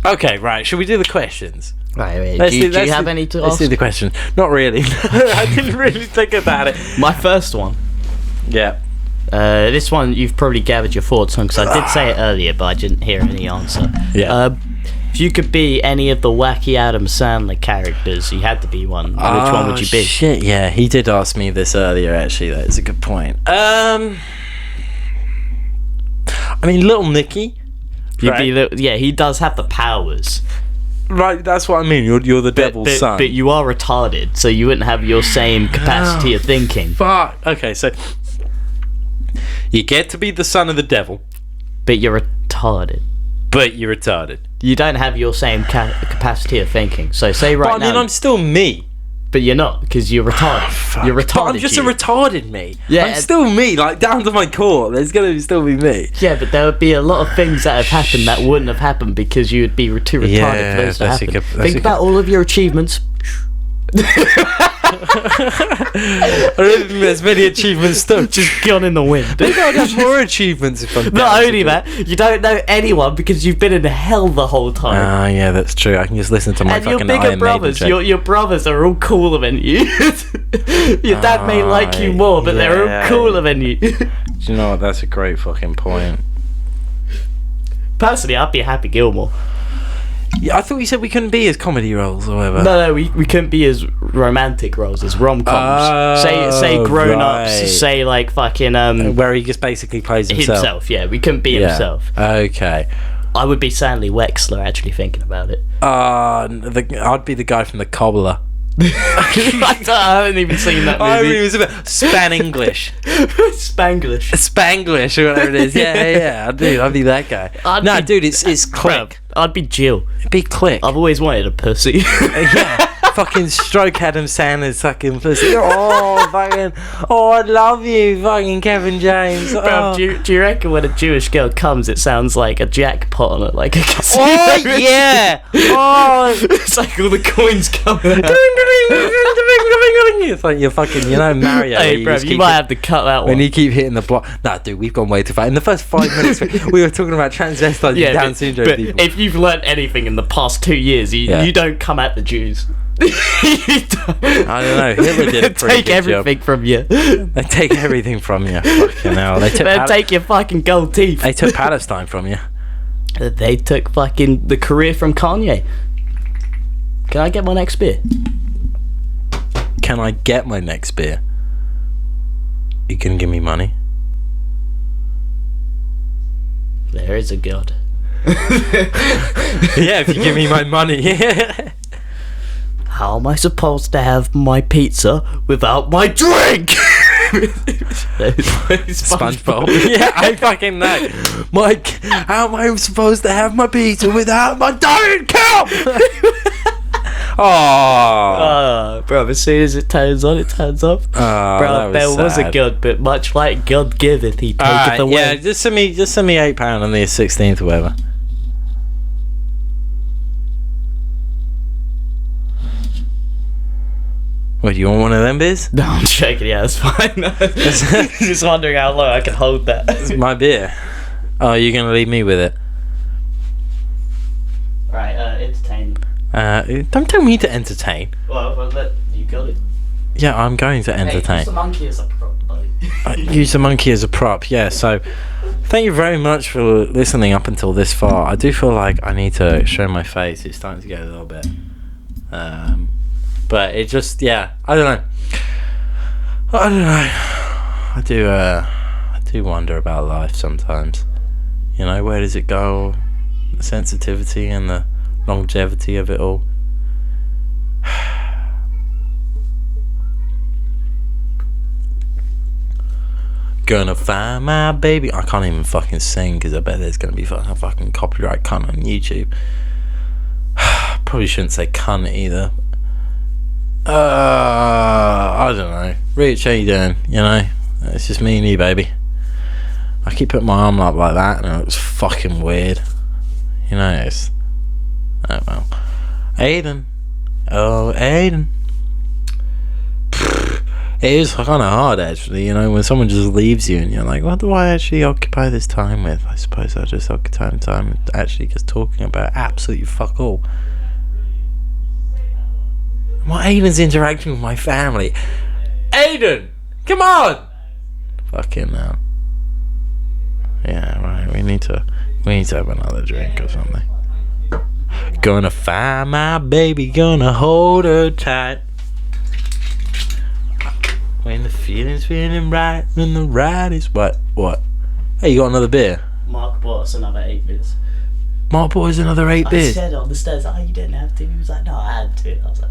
Okay, right. Should we do the questions? Right. Do you have any to ask? Let's do the questions. Not really. I didn't really think about it. My first one. Yeah. This one you've probably gathered your thoughts on because I did say it earlier, but I didn't hear any answer. Yeah. If you could be any of the wacky Adam Sandler characters, you had to be one. Which one would you be? Shit, yeah. He did ask me this earlier, actually. That's a good point. I mean, Little Nicky. Yeah, he does have the powers. Right, that's what I mean. You're the devil's son. But you are retarded, so you wouldn't have your same capacity of thinking. Fuck. Okay, so you get to be the son of the devil. But you're retarded. You don't have your same capacity of thinking. So say right now... I mean, I'm still me. But you're not, because you're retarded. You're retarded. But I'm just a retarded me. Yeah, I'm still me, like down to my core. There's gonna still be me. Yeah, but there would be a lot of things that have happened that wouldn't have happened because you would be too retarded for those to happen. Think about all of your achievements. I don't think there's many achievements still. Just gone in the wind. Maybe I'd have more achievements if I'm Not only that, you don't know anyone because you've been in hell the whole time. Ah, yeah, that's true. I can just listen to my and fucking your bigger brothers, your brothers are all cooler than you. Your dad may like you more, but they're all cooler than you. Do you know what? That's a great fucking point. Personally, I'd be Happy Gilmore. Yeah, I thought you said we couldn't be as comedy roles or whatever. No, we couldn't be as romantic roles, as rom-coms. Say grown-ups, right. say like fucking... where he just basically plays himself. Yeah, we couldn't be himself. Okay. I would be Stanley Wexler, actually, thinking about it. I'd be the guy from The Cobbler. I haven't even seen that movie. Span English. Spanglish. Spanglish or whatever it is. Yeah, I'd be that guy. Dude, it's Click. I'd be Jill. It'd be Click. I've always wanted a pussy. Yeah. Fucking stroke Adam Sandler's fucking pussy. Oh, I love you, fucking Kevin James. Bro, do you reckon when a Jewish girl comes, it sounds like a jackpot on it, like a casino? Oh, yeah. Oh. It's like all the coins coming out. It's like you're fucking, Mario. Hey, bro, you might have to cut that one. When you keep hitting the block. Nah, dude, we've gone way too far. In the first 5 minutes, we were talking about transvestites and Down syndrome but people. If you've learnt anything in the past 2 years, you don't come at the Jews. I don't know. Hitler did a pretty take good everything job. from you. They take everything from you. Fucking hell. They take your fucking gold teeth. They took Palestine from you. They took fucking the career from Kanye. Can I get my next beer? Can I get my next beer? You can give me money. There is a God. Yeah, if you give me my money. How am I supposed to have my pizza without my drink? SpongeBob. Yeah, I fucking know. Mike, how am I supposed to have my pizza without my don't come? Oh, bro, as soon as it turns on, it turns off. Bro, there was a God, but much like God giveth, he taketh away. Yeah, just send me £8 on the 16th or whatever. What, do you want one of them beers? No, I'm joking, yeah, that's fine. Just wondering how long I can hold that. It's my beer. Oh, you're going to leave me with it? Right, entertain. Don't tell me to entertain. Well, you got it. Yeah, I'm going to entertain. Use the monkey as a prop, buddy. Use the monkey as a prop, yeah, so... Thank you very much for listening up until this far. I do feel like I need to show my face. It's starting to get a little bit... But it just, I don't know. I do wonder about life sometimes. Where does it go? The sensitivity and the longevity of it all. Gonna find my baby. I can't even fucking sing because I bet there's gonna be fucking copyright cunt on YouTube. Probably shouldn't say cunt either. I don't know. Rich, how you doing? It's just me and you, baby. I keep putting my arm up like that and it looks fucking weird. It's... Oh well. Aiden. Oh, Aiden. It is kind of hard actually, when someone just leaves you and you're like, what do I actually occupy this time with? I suppose I'll just occupy time with actually just talking about absolutely fuck all. What Aiden's interacting with my family. Aiden! Come on! Fucking hell. Yeah, right, we need to have another drink or something. Gonna find my baby, gonna hold her tight. When the feeling's feeling right, when the ride is what? Hey, you got another beer? Mark bought us another 8 beers. Mark bought us another 8 beers? I said on the stairs, you didn't have to. He was like, no, I had to. I was like,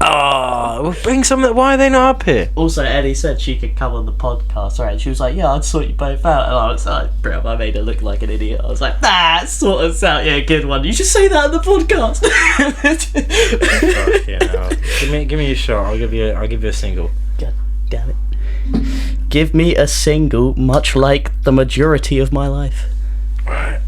well, bring some. Why are they not up here? Also, Ellie said she could come on the podcast, right? She was like, yeah, I'd sort you both out. And I was like, bro, I made her look like an idiot. I was like, sort us out. Yeah, good one. You should say that on the podcast. Fucking hell. Give me a shot. I'll give you a single. God damn it. Give me a single, much like the majority of my life. Right.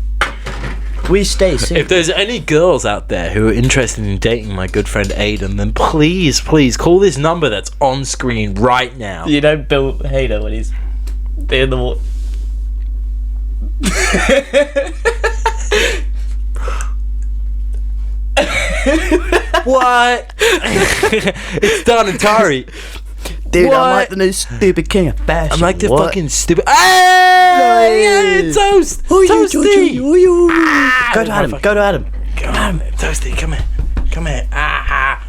We stay single. If there's any girls out there who are interested in dating my good friend Aiden, then please call this number that's on screen right now. Bill Hader when he's in the water. What? It's Don and Tari. Dude, what? I'm like the new stupid king of fashion. I'm like the fucking stupid... Hey! Yeah, toast! Toasty! Go to Adam. Go to Adam. Toasty, come here. Come here.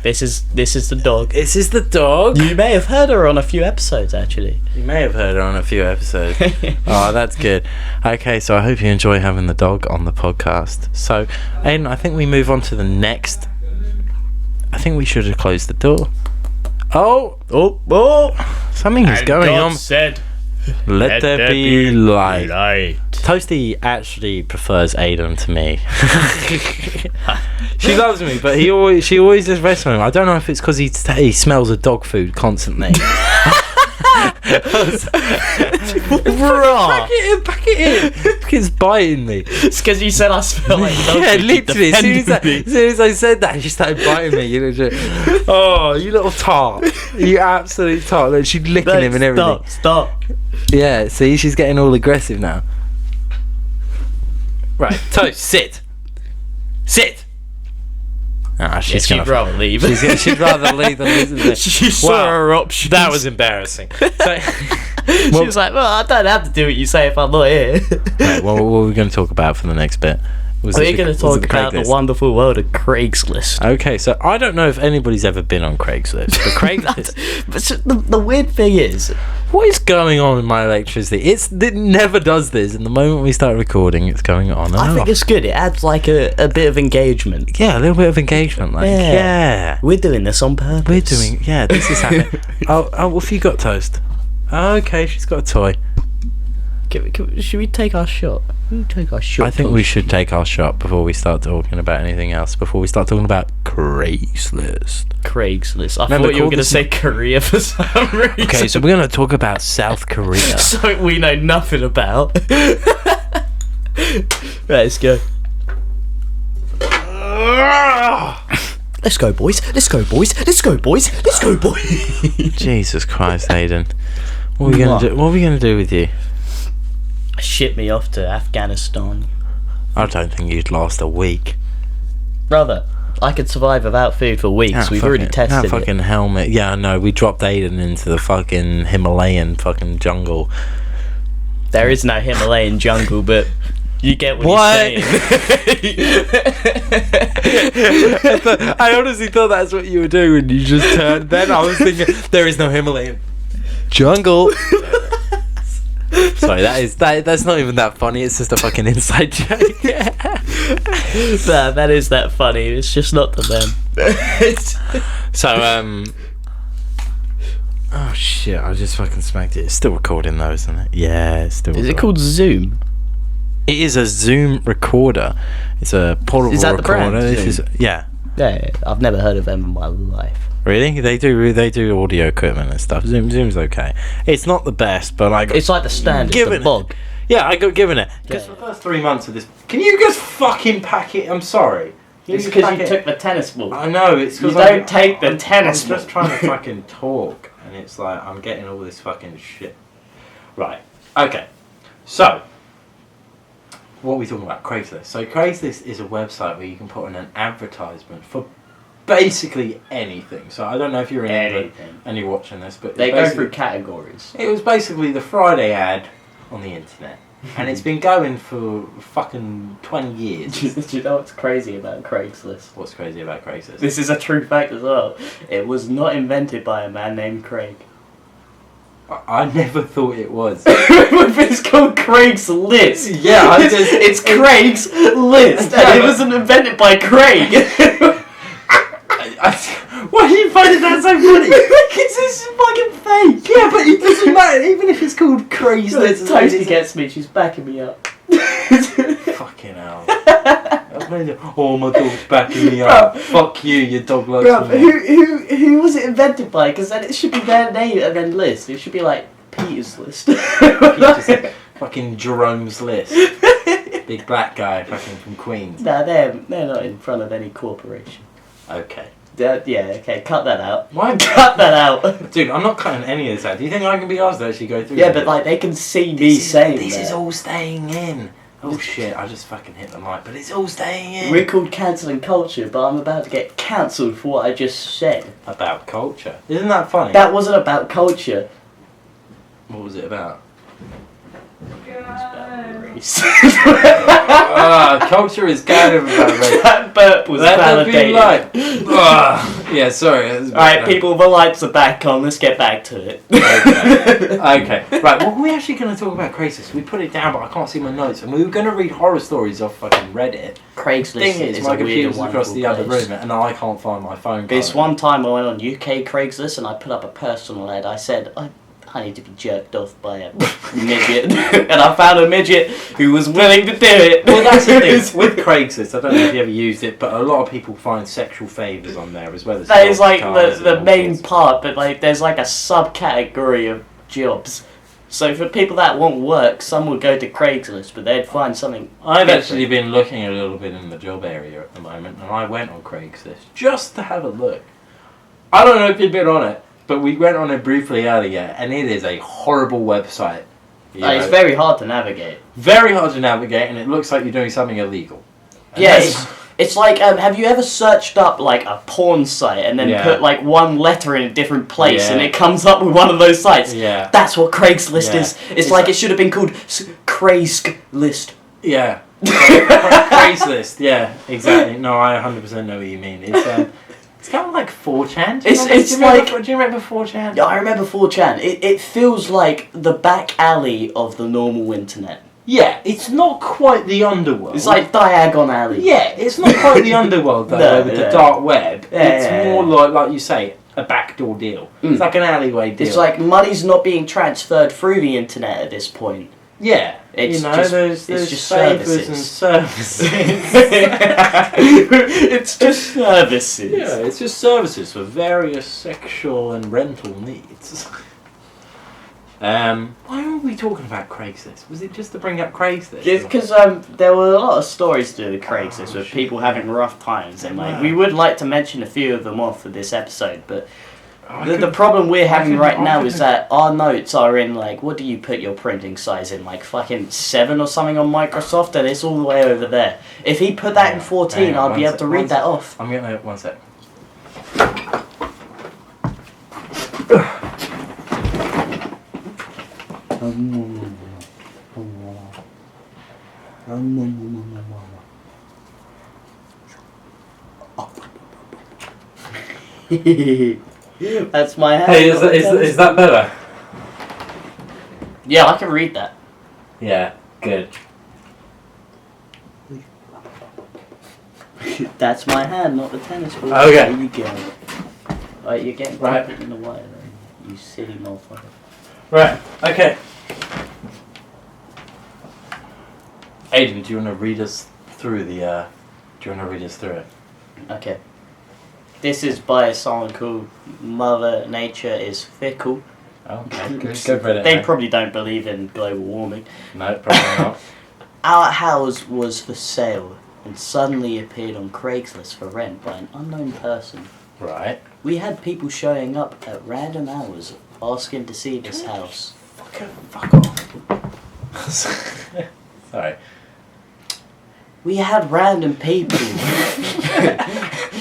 This is the dog. This is the dog. You may have heard her on a few episodes, actually. You may have heard her on a few episodes. Oh, that's good. Okay, so I hope you enjoy having the dog on the podcast. So, Aiden, I think we move on to the next. I think we should have closed the door. Oh! Something is going God on. Said, Let there be light. Toasty actually prefers Aiden to me. She loves me, but she always just rests on him. I don't know if it's because he smells of dog food constantly. Bruh. Pack it in. It's biting me. It's because you said I smell like dog Yeah, food. literally. As soon as I said that, she started biting me. You know, oh, you little tart. You absolute tart. Like, she's licking him and everything. Stop. Yeah, see, she's getting all aggressive now. Right, Toast, sit. She's She'd rather leave. She'd rather leave than listen to it. She saw her options. That was embarrassing. She was like, well, I don't have to do what you say if I'm not here. Right, what are we going to talk about for the next bit? We're going to talk about the wonderful world of Craigslist. Okay, so I don't know if anybody's ever been on Craigslist, but Craigslist... But the weird thing is... What is going on in my electricity? It never does this, and the moment we start recording, it's going on and I think off. it's good. It adds like a bit of engagement. Yeah, a little bit of engagement. Like, yeah. We're doing this on purpose. This is happening. Oh, what have you got, Toast? Oh, okay, she's got a toy. Should we take our shot? I think we should take our shot before we start talking about anything else. Before we start talking about Craigslist. I thought you were going to say Korea for some reason. Okay, so we're going to talk about South Korea. Something we know nothing about. Right, let's go. Let's go, boys. Jesus Christ, Aiden. What are we going to do? What are we going to do with you? Ship me off to Afghanistan. I don't think you'd last a week. Brother, I could survive without food for weeks. We've already tested that fucking helmet. Yeah, I know. We dropped Aiden into the fucking Himalayan fucking jungle. There is no Himalayan jungle, but you get what you're saying. I honestly thought that's what you were doing when you just turned. Then I was thinking, there is no Himalayan jungle. Sorry, that's not even that funny. It's just a fucking inside joke. Nah, that is that funny. It's just not to them. So, oh shit! I just fucking smacked it. It's still recording though, isn't it? Yeah, it's still. Is it called Zoom? It is a Zoom recorder. It's a portable Is that recorder. the brand? This is, yeah. Yeah, I've never heard of them in my life. Really? They do audio equipment and stuff. Zoom's okay. It's not the best, but it's like the standard, the bog. Yeah, I got given it. Because for the first 3 months of this... Can you just fucking pack it? I'm sorry. It's because you took the tennis ball. I know, it's because you don't take the tennis ball. I'm just trying to fucking talk, and it's like, I'm getting all this fucking shit. Right. Okay. So, what are we talking about? Craigslist. So Craigslist is a website where you can put in an advertisement for basically anything. So I don't know if you're in England and you're watching this, but they go through categories. It was basically the Friday ad on the internet, and it's been going for fucking 20 years. Do you know what's crazy about Craigslist? What's crazy about Craigslist? This is a true fact as well. It was not invented by a man named Craig. I never thought it was. It's called Craig's List. Yeah, it's Craig's List, and it wasn't invented by Craig. Why are you finding that so funny? Because it's fucking fake. Yeah, but it doesn't matter. Even if it's called Craig's List. Toasty gets me. She's backing me up. Fucking hell. Oh, my dog's backing me up. Fuck you, your dog likes me. Who was it invented by? Because then it should be their name and then list. It should be like Peter's List. Fucking Jerome's List. Big black guy fucking from Queens. Nah, they're not in front of any corporation. Okay. Yeah, okay, cut that out. Why? Cut that out. Dude, I'm not cutting any of this out. Do you think I can be asked to actually go through Yeah, but like, they can see me saying this is all staying in. Oh shit, I just fucking hit the mic, but it's all staying in. We're called Cancelling Culture, but I'm about to get cancelled for what I just said. About culture. Isn't that funny? That wasn't about culture. What was it about? Culture is kind of about race. That burp was validated. Yeah, sorry. Alright, people, the lights are back on. Let's get back to it. Okay. Right, well, we're actually going to talk about Craigslist. We put it down, but I can't see my notes. And we were going to read horror stories off fucking Reddit. Craigslist Thing is, is my a weird computer's one. across the other room, and I can't find my phone. This one time I went on UK Craigslist and I put up a personal ad. I said, I need to be jerked off by a midget. And I found a midget who was willing to do it. Well, that's the thing. With Craigslist, I don't know if you ever used it, but a lot of people find sexual favours on there as well as that is like cars the and main all sorts. part, but like there's like a subcategory of jobs. So for people that want work, some would go to Craigslist, but they'd find something I've different. actually been looking a little bit in the job area at the moment, and I went on Craigslist just to have a look. I don't know if you've been on it, but we went on it briefly earlier, and it is a horrible website. It's very hard to navigate. Very hard to navigate, and it looks like you're doing something illegal. And Yeah, it's like, have you ever searched up like a porn site and then put like one letter in a different place and it comes up with one of those sites? Yeah. That's what Craigslist is. It's like it should have been called Craigslist. Yeah. Craigslist, yeah, exactly. No, I 100% know what you mean. It's kind of like 4chan. Do you remember 4chan? Yeah, I remember 4chan. It feels like the back alley of the normal internet. Yeah, it's not quite the underworld. It's like Diagon Alley. Yeah, it's not quite the underworld though, with the dark web. It's more like you say, a backdoor deal. It's like an alleyway deal. It's like money's not being transferred through the internet at this point. Yeah, it's there's just favors and services. services. It's just services. Yeah, it's just services for various sexual and rental needs. Why were we talking about Craigslist? Was it just to bring up Craigslist? Because there were a lot of stories to do with Craigslist with people having rough times, and like we would like to mention a few of them off for this episode, but the problem we're having right now is that our notes are in like, what do you put your printing size in, like fucking 7 or something on Microsoft, and it's all the way over there. If he put that in 14, I'd be able to read that off. I'm getting it, one sec. That's my hand. Hey, is that better? Yeah, I can read that. Yeah, good. That's my hand, not the tennis ball. Okay. There you go. Right, you're getting Right. in the way, though. You silly motherfucker. Right, okay. Aiden, do you want to read us through it? Okay. This is by someone called Mother Nature is Fickle. Okay, good for it. They probably don't believe in global warming. No, probably not. Our house was for sale and suddenly appeared on Craigslist for rent by an unknown person. Right. We had people showing up at random hours asking to see this house. Fuck off. Sorry. We had random people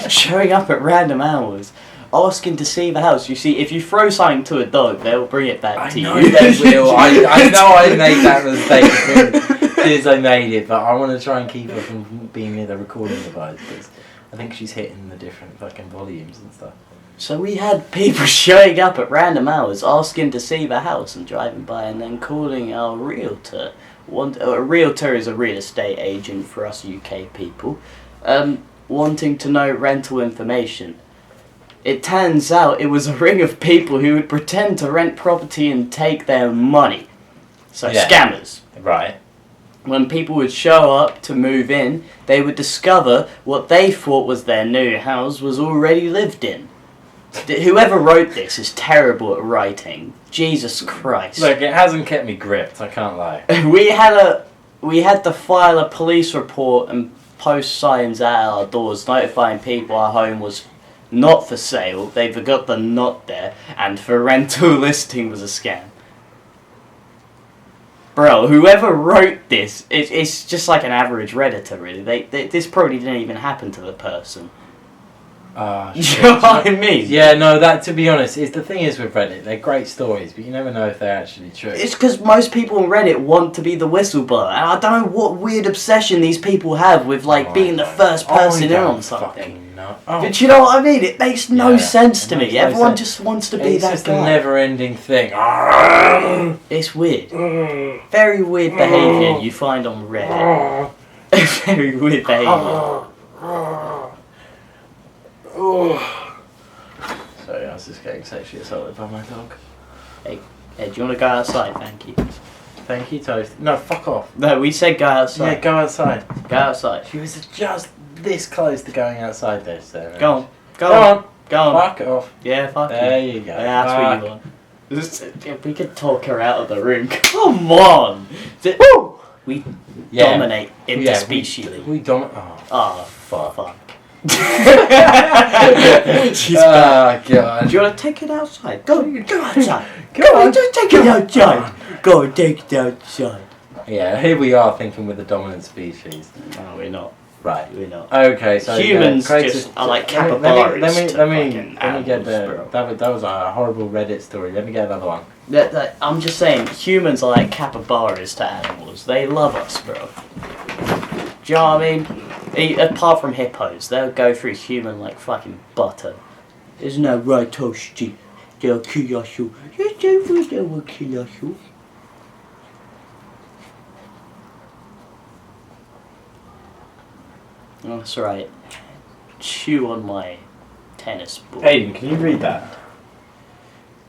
showing up at random hours asking to see the house. You see, if you throw something to a dog, they'll bring it back to you. I know they will. I know I made that mistake as soon as I made it, but I want to try and keep her from being near the recording device because I think she's hitting the different fucking volumes and stuff. So we had people showing up at random hours asking to see the house and driving by and then calling our realtor. A realtor is a real estate agent for us UK people, wanting to know rental information. It turns out it was a ring of people who would pretend to rent property and take their money. So scammers. Right. When people would show up to move in, they would discover what they thought was their new house was already lived in. Whoever wrote this is terrible at writing. Jesus Christ. Look, it hasn't kept me gripped, I can't lie. We had to file a police report and post signs at our doors notifying people our home was not for sale, they forgot the not there, and for rental listing was a scam. Bro, whoever wrote this, it's just like an average Redditor, really. This probably didn't even happen to the person. Oh, Do you shit. know what I mean? Yeah, no, that, to be honest, is the thing is with Reddit, they're great stories, but you never know if they're actually true. It's because most people on Reddit want to be the whistleblower, and I don't know what weird obsession these people have with being the first person in on something. Oh. But you know what I mean? It makes no sense to me. Everyone just wants to be it's that just guy. a never-ending thing. It's weird. Very weird behaviour you find on Reddit. Very weird behaviour. Sorry, I was just getting sexually assaulted by my dog. Hey, do you want to go outside? Thank you. Thank you, Toast. No, fuck off. No, we said go outside. Yeah, go outside. Go outside. She was just this close to going outside there, so... Go on. Go on. Go on. Fuck it off. Yeah, fuck There you go. Yeah, that's what you want. If we could talk her out of the room. Come on! Woo! We dominate interspecially. We dominate... Oh, fuck. She's God. Do you want to take it outside? Go outside. Go on. Just take it outside. Go and take it outside. Yeah, here we are thinking we're the dominant species. No, we're not. Right. We're not. Okay, so humans creators, just are like let capybaras. me fucking get the. animals, bro. That was a horrible Reddit story. Let me get another one. I'm just saying, humans are like capybaras to animals. They love us, bro. Do you know what I mean? Apart from hippos, they'll go through human like fucking butter. Isn't that right, Toasty? They'll kill us all. Yes, they will kill us all. Oh, that's right. Chew on my tennis ball. Aiden, can you read that?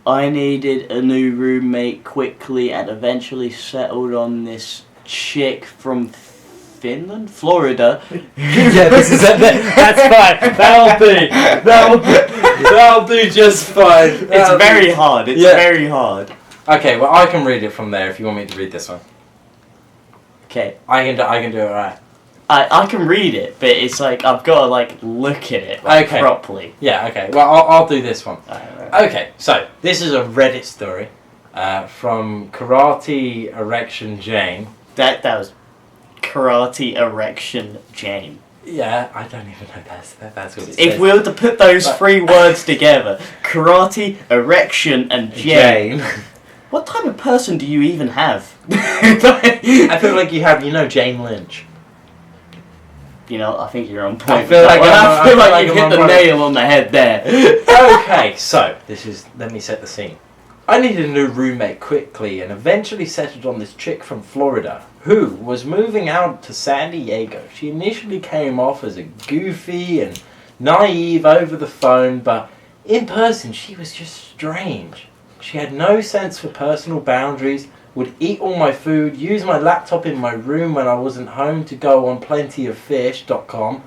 I needed a new roommate quickly and eventually settled on this chick from Finland? Florida. Yeah, this is it. That's fine. That'll do just fine. It's very hard. It's very hard. Okay, well I can read it from there if you want me to read this one. Okay. I can do it right. I can read it, but it's like I've got to like look at it properly. Yeah, okay. Well, I'll do this one. Right. Okay, so this is a Reddit story from Karate Erection Jane. That was Karate Erection Jane. Yeah, I don't even know that's what it says. If we were to put those three words together, Karate Erection and Jane. What type of person do you even have? I feel like you have, Jane Lynch. You know, I think you're on point. I feel like you hit the nail on the head there. Okay, so let me set the scene. I needed a new roommate quickly and eventually settled on this chick from Florida who was moving out to San Diego. She initially came off as a goofy and naive over the phone, but in person she was just strange. She had no sense for personal boundaries, would eat all my food, use my laptop in my room when I wasn't home to go on plentyoffish.com,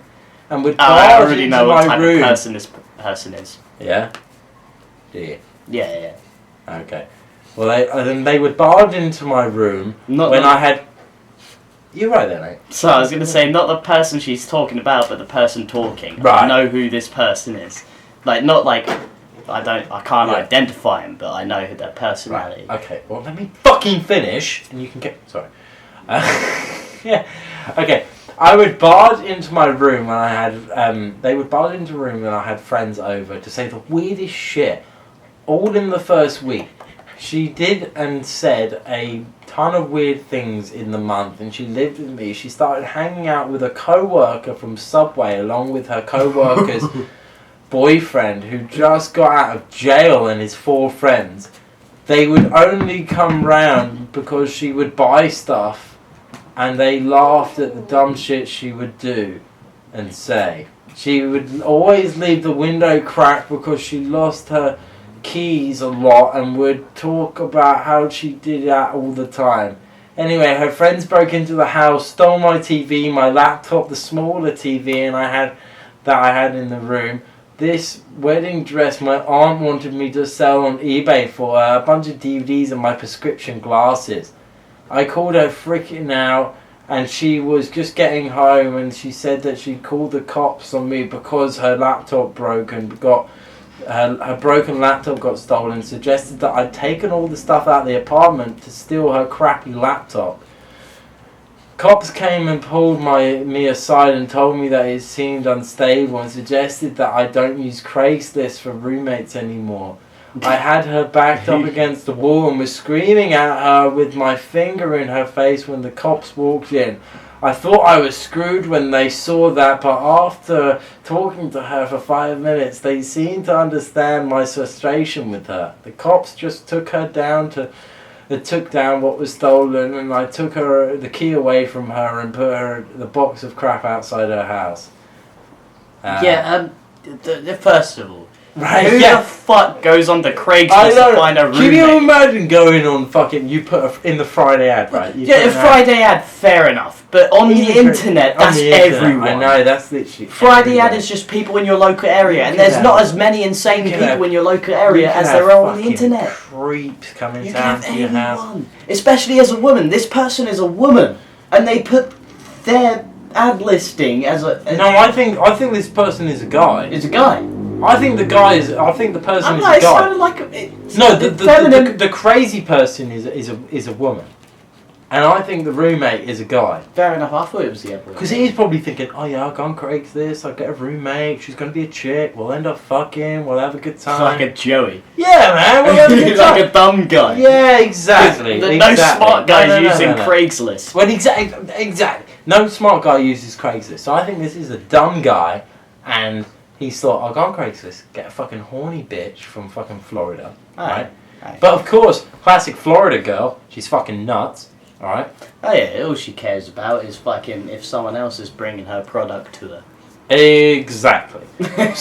and would barge into know what my type room. Of person this person is. Yeah? Do you? Yeah. Okay. Well, they would barge into my room I had... You're right there, mate. So I was going to say, not the person she's talking about, but the person talking. Right. I know who this person is. I can't identify him, but I know who their personality is. Right. Okay, well, let me fucking finish, and you can get... Sorry. Yeah. Okay. I would barge into my room when I had... they would barge into a room when I had friends over to say the weirdest shit. All in the first week. She did and said a ton of weird things in the month, and she lived with me. She started hanging out with a co-worker from Subway along with her co-worker's boyfriend who just got out of jail and his 4 friends. They would only come round because she would buy stuff, and they laughed at the dumb shit she would do and say. She would always leave the window cracked because she lost her keys a lot and would talk about how she did that all the time. Anyway, her friends broke into the house, stole my TV, my laptop, the smaller TV I had in the room. This wedding dress my aunt wanted me to sell on eBay for her, a bunch of DVDs and my prescription glasses. I called her freaking out, and she was just getting home, and she said that she'd called the cops on me because her laptop broke and her broken laptop got stolen, suggested that I'd taken all the stuff out of the apartment to steal her crappy laptop. Cops came and pulled me aside and told me that it seemed unstable and suggested that I don't use Craigslist for roommates anymore. I had her backed up against the wall and was screaming at her with my finger in her face when the cops walked in. I thought I was screwed when they saw that, but after talking to her for 5 minutes, they seemed to understand my frustration with her. The cops just took down what was stolen, and I took the key away from her and put the box of crap outside her house. First of all, right, who the fuck goes on the Craigslist to find a roommate? Can you imagine going on fucking, you put in the Friday ad, right? A Friday ad, fair enough. But on the internet, that's everyone. I know, that's literally Friday ad is just people in your local area, and there's not as many insane people in your local area as there are on the internet. Creeps coming down to your house. Especially as a woman. This person is a woman, and they put their ad listing as a... No, I think this person is a guy. It's a guy. I think the person is a guy. It sounded like the crazy person is a woman. And I think the roommate is a guy. Fair enough, I thought it was the other. Because he's probably thinking, oh yeah, I'll go on Craigslist, I'll get a roommate, she's going to be a chick, we'll end up fucking, we'll have a good time. Like a Joey. Yeah, man, we'll have a good time. Like a dumb guy. Yeah, exactly. No smart guys using Craigslist. Well, exactly. No smart guy uses Craigslist. So I think this is a dumb guy, and he thought, I'll go on Craigslist, get a fucking horny bitch from fucking Florida, right? But of course, classic Florida girl, she's fucking nuts. Alright. Oh yeah, all she cares about is fucking if someone else is bringing her product to her. Exactly. They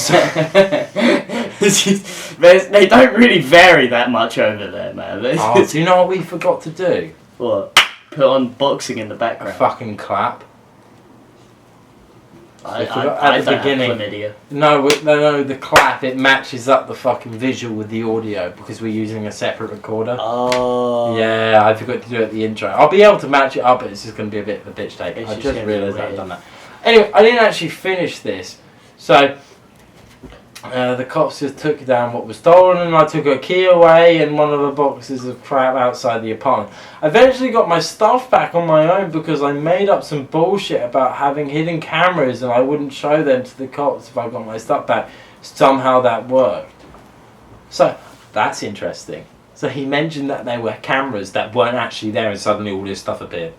don't really vary that much over there, man. Do you know what we forgot to do? What? Put on boxing in the background. A fucking clap. I don't have chlamydia. No, the clap, it matches up the fucking visual with the audio because we're using a separate recorder. Oh. Yeah, I forgot to do it at the intro. I'll be able to match it up, but it's just going to be a bit of a bitch take. I just realised I've done that. Anyway, I didn't actually finish this. So, the cops just took down what was stolen, and I took a key away and one of the boxes of crap outside the apartment. I eventually got my stuff back on my own because I made up some bullshit about having hidden cameras and I wouldn't show them to the cops if I got my stuff back. Somehow that worked. So, that's interesting. So he mentioned that there were cameras that weren't actually there and suddenly all this stuff appeared.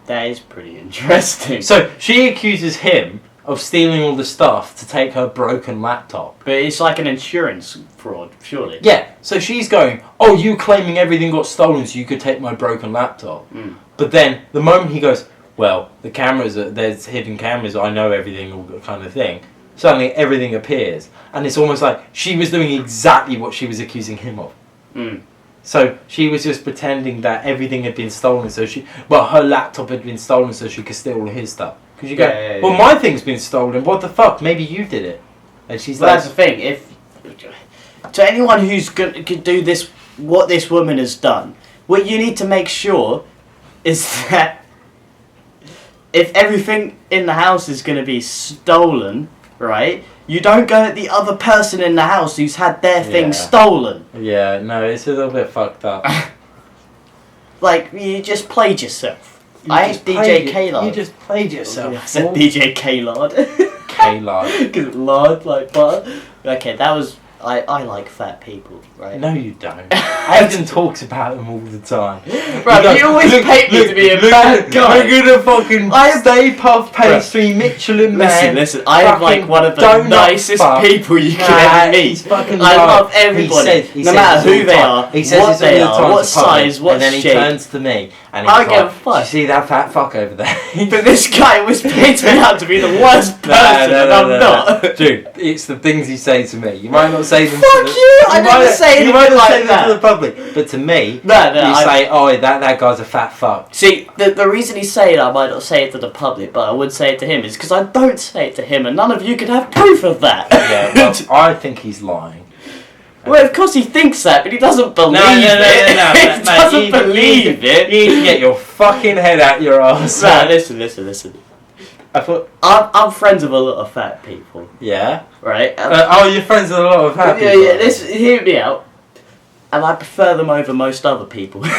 That is pretty interesting. So, she accuses him of stealing all the stuff to take her broken laptop. But it's like an insurance fraud, surely. Yeah, so she's going, oh, you claiming everything got stolen so you could take my broken laptop. But then, the moment he goes, well, the cameras, there's hidden cameras, I know everything, all that kind of thing, suddenly everything appears. And it's almost like she was doing exactly what she was accusing him of. So she was just pretending that everything had been stolen, so her laptop had been stolen so she could steal all his stuff. Because you go, well, my thing's been stolen. What the fuck? Maybe you did it. And she's like, that's the thing. If to anyone who's could do this, what this woman has done, what you need to make sure is that if everything in the house is going to be stolen, right? You don't go at the other person in the house who's had their thing stolen. Yeah, no, it's a little bit fucked up. Like, you just played yourself. I hate DJ K-Lard. You just played yourself. I said DJ K-Lard. K-Lard. Because lard, like butter. Okay, that was... I like fat people, right? No, you don't. Aidan talks about them all the time. Bro, you always paint me to be a bad guy. Look at the fucking Stay Puft Pastry Michelin Man. Listen, I am like one of the nicest people you can ever meet. I love everybody, no matter who they are, what they are, what size, what shape. And then he turns to me and he's like, do you see that fat fuck over there? But this guy was painting me out to be the worst person, and I'm not. Dude, it's the things you say to me. You might not say them Fuck you! I never say anything like that. You might not say them to the public, but to me, you say, oh, that guy's a fat fuck. See, the reason he's saying I might not say it to the public, but I would say it to him, is because I don't say it to him, and none of you can have proof of that. Yeah, well, I think he's lying. Well, of course he thinks that, but he doesn't believe it. He doesn't believe it. You need to get your fucking head out your arse. Nah, listen. I'm friends with a lot of fat people. Yeah. Right. You're friends with a lot of fat people. Yeah. Hear me out. and I prefer them over most other people. You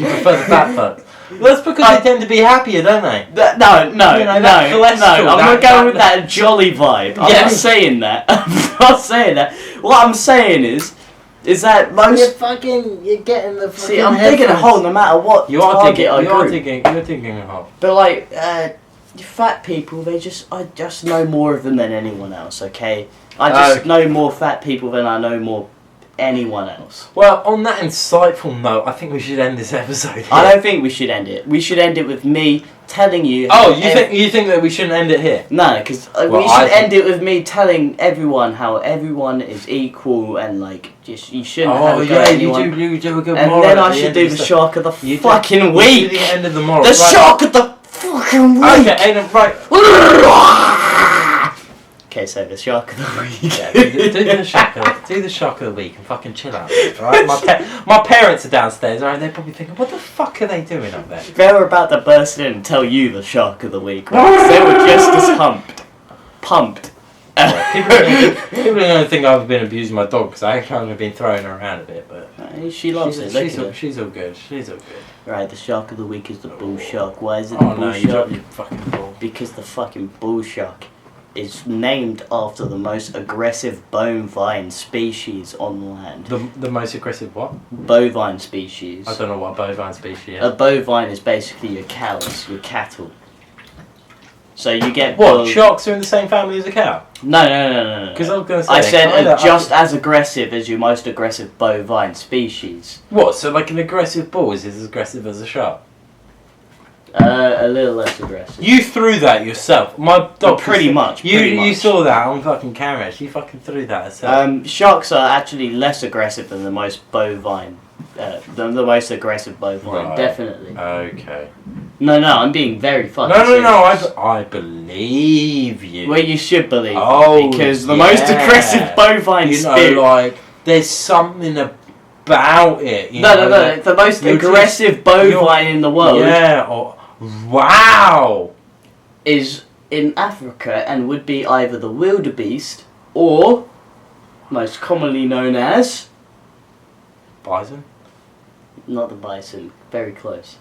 prefer the fat fucks? Well, that's because they tend to be happier, don't they? No. You know, I'm not going with that jolly vibe. I'm not saying that. I'm not saying that. What I'm saying is that most... You're getting the fucking See, I'm digging a hole no matter what target I You're group. digging a hole. But like, you fat people, I just know more of them than anyone else, okay? I just know more fat people than I know more anyone else. Well, on that insightful note, I think we should end this episode here. I don't think we should end it. We should end it with me telling you... you think that we shouldn't end it here? No, because we should end it with me telling everyone how everyone is equal and like just you shouldn't have a go at anyone. You do a good and moral then at I the should end do of the stuff. shark of the You fucking do week. the end of the moral. The shark of the fucking week. Okay, Aidan, right. Okay, so the shark of the week. Yeah, do the shark of the week and fucking chill out. Right? My parents are downstairs. Right? They're probably thinking, what the fuck are they doing up there? They were about to burst in and tell you the shark of the week. Right? They were just as pumped. People are going to think I've been abusing my dog because I kind of been throwing her around a bit, but she loves it. She's all good. She's all good. Right, the shark of the week is the bull shark. Why is it Oh the bull no, you shark? dropped your fucking ball. Because the fucking bull shark is named after the most aggressive bovine species on land. The most aggressive what? Bovine species. I don't know what a bovine species is. A bovine is basically your cows, your cattle. So you get What? Sharks are in the same family as a cow? No. Because I was going to say. I said just as aggressive as your most aggressive bovine species. What? So like an aggressive bull is as aggressive as a shark? A little less aggressive. You threw that yourself. My dog. Pretty much. You saw that on fucking camera. She fucking threw that herself. Sharks are actually less aggressive than the most bovine. The most aggressive bovine, Right. definitely. Okay. No, I'm being very fucking No. serious. I believe you. Well, you should believe Oh, because the most aggressive bovine like there's something about it. No. The most aggressive bovine in the world. Yeah. Wow. Is in Africa and would be either the wildebeest or, most commonly known as, Bison. not the bison. Very close.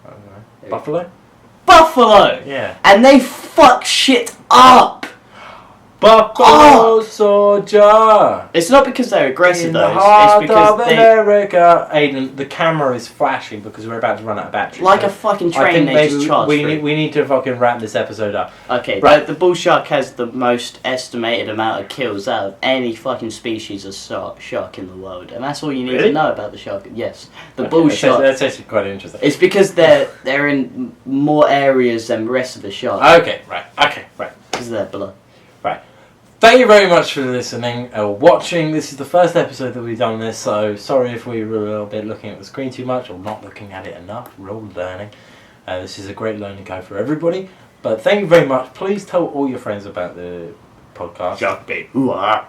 I don't know. Buffalo. Buffalo. Yeah. And they fuck shit up. Buffalo Soldier. It's not because they're aggressive In though. the heart It's because of they, America. Aiden, the camera is flashing because we're about to run out of battery. like a fucking I train, think they just maybe charge we through. need to fucking wrap this episode up. Okay, Right. the bull shark has the most estimated amount of kills out of any fucking species of shark in the world, and that's all you need Really? to know about the shark. Yes, the Okay, bull shark. That's actually quite interesting. It's because they're in more areas than the rest of the shark Okay, right. because of their blood. Thank you very much for listening or watching. This is the first episode that we've done this, so sorry if we were a little bit looking at the screen too much or not looking at it enough. We're all learning. This is a great learning curve for everybody. But thank you very much. Please tell all your friends about the podcast. Shark bait. Ooh-ah.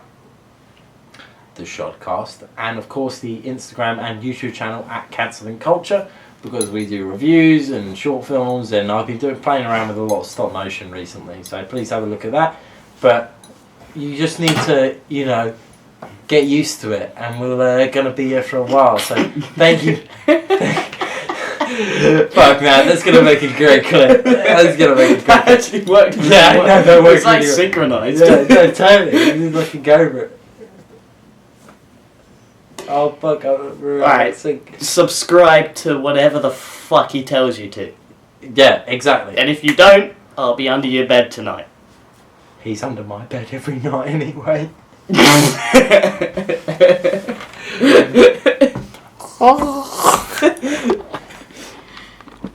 The Shodcast. And of course the Instagram and YouTube channel at Cancelling Culture, because we do reviews and short films, and I've been playing around with a lot of stop motion recently, so please have a look at that. But you just need to, get used to it, and we're going to be here for a while, so thank you. Fuck man, that's going to make a great clip. That's going to make a great clip. That actually worked. Yeah, I know, that worked It's like really well. synchronized. Yeah, no, totally. You need like a go for it. Oh fuck, Alright. Subscribe to whatever the fuck he tells you to. Yeah, exactly. And if you don't, I'll be under your bed tonight. He's under my bed every night anyway. Oh.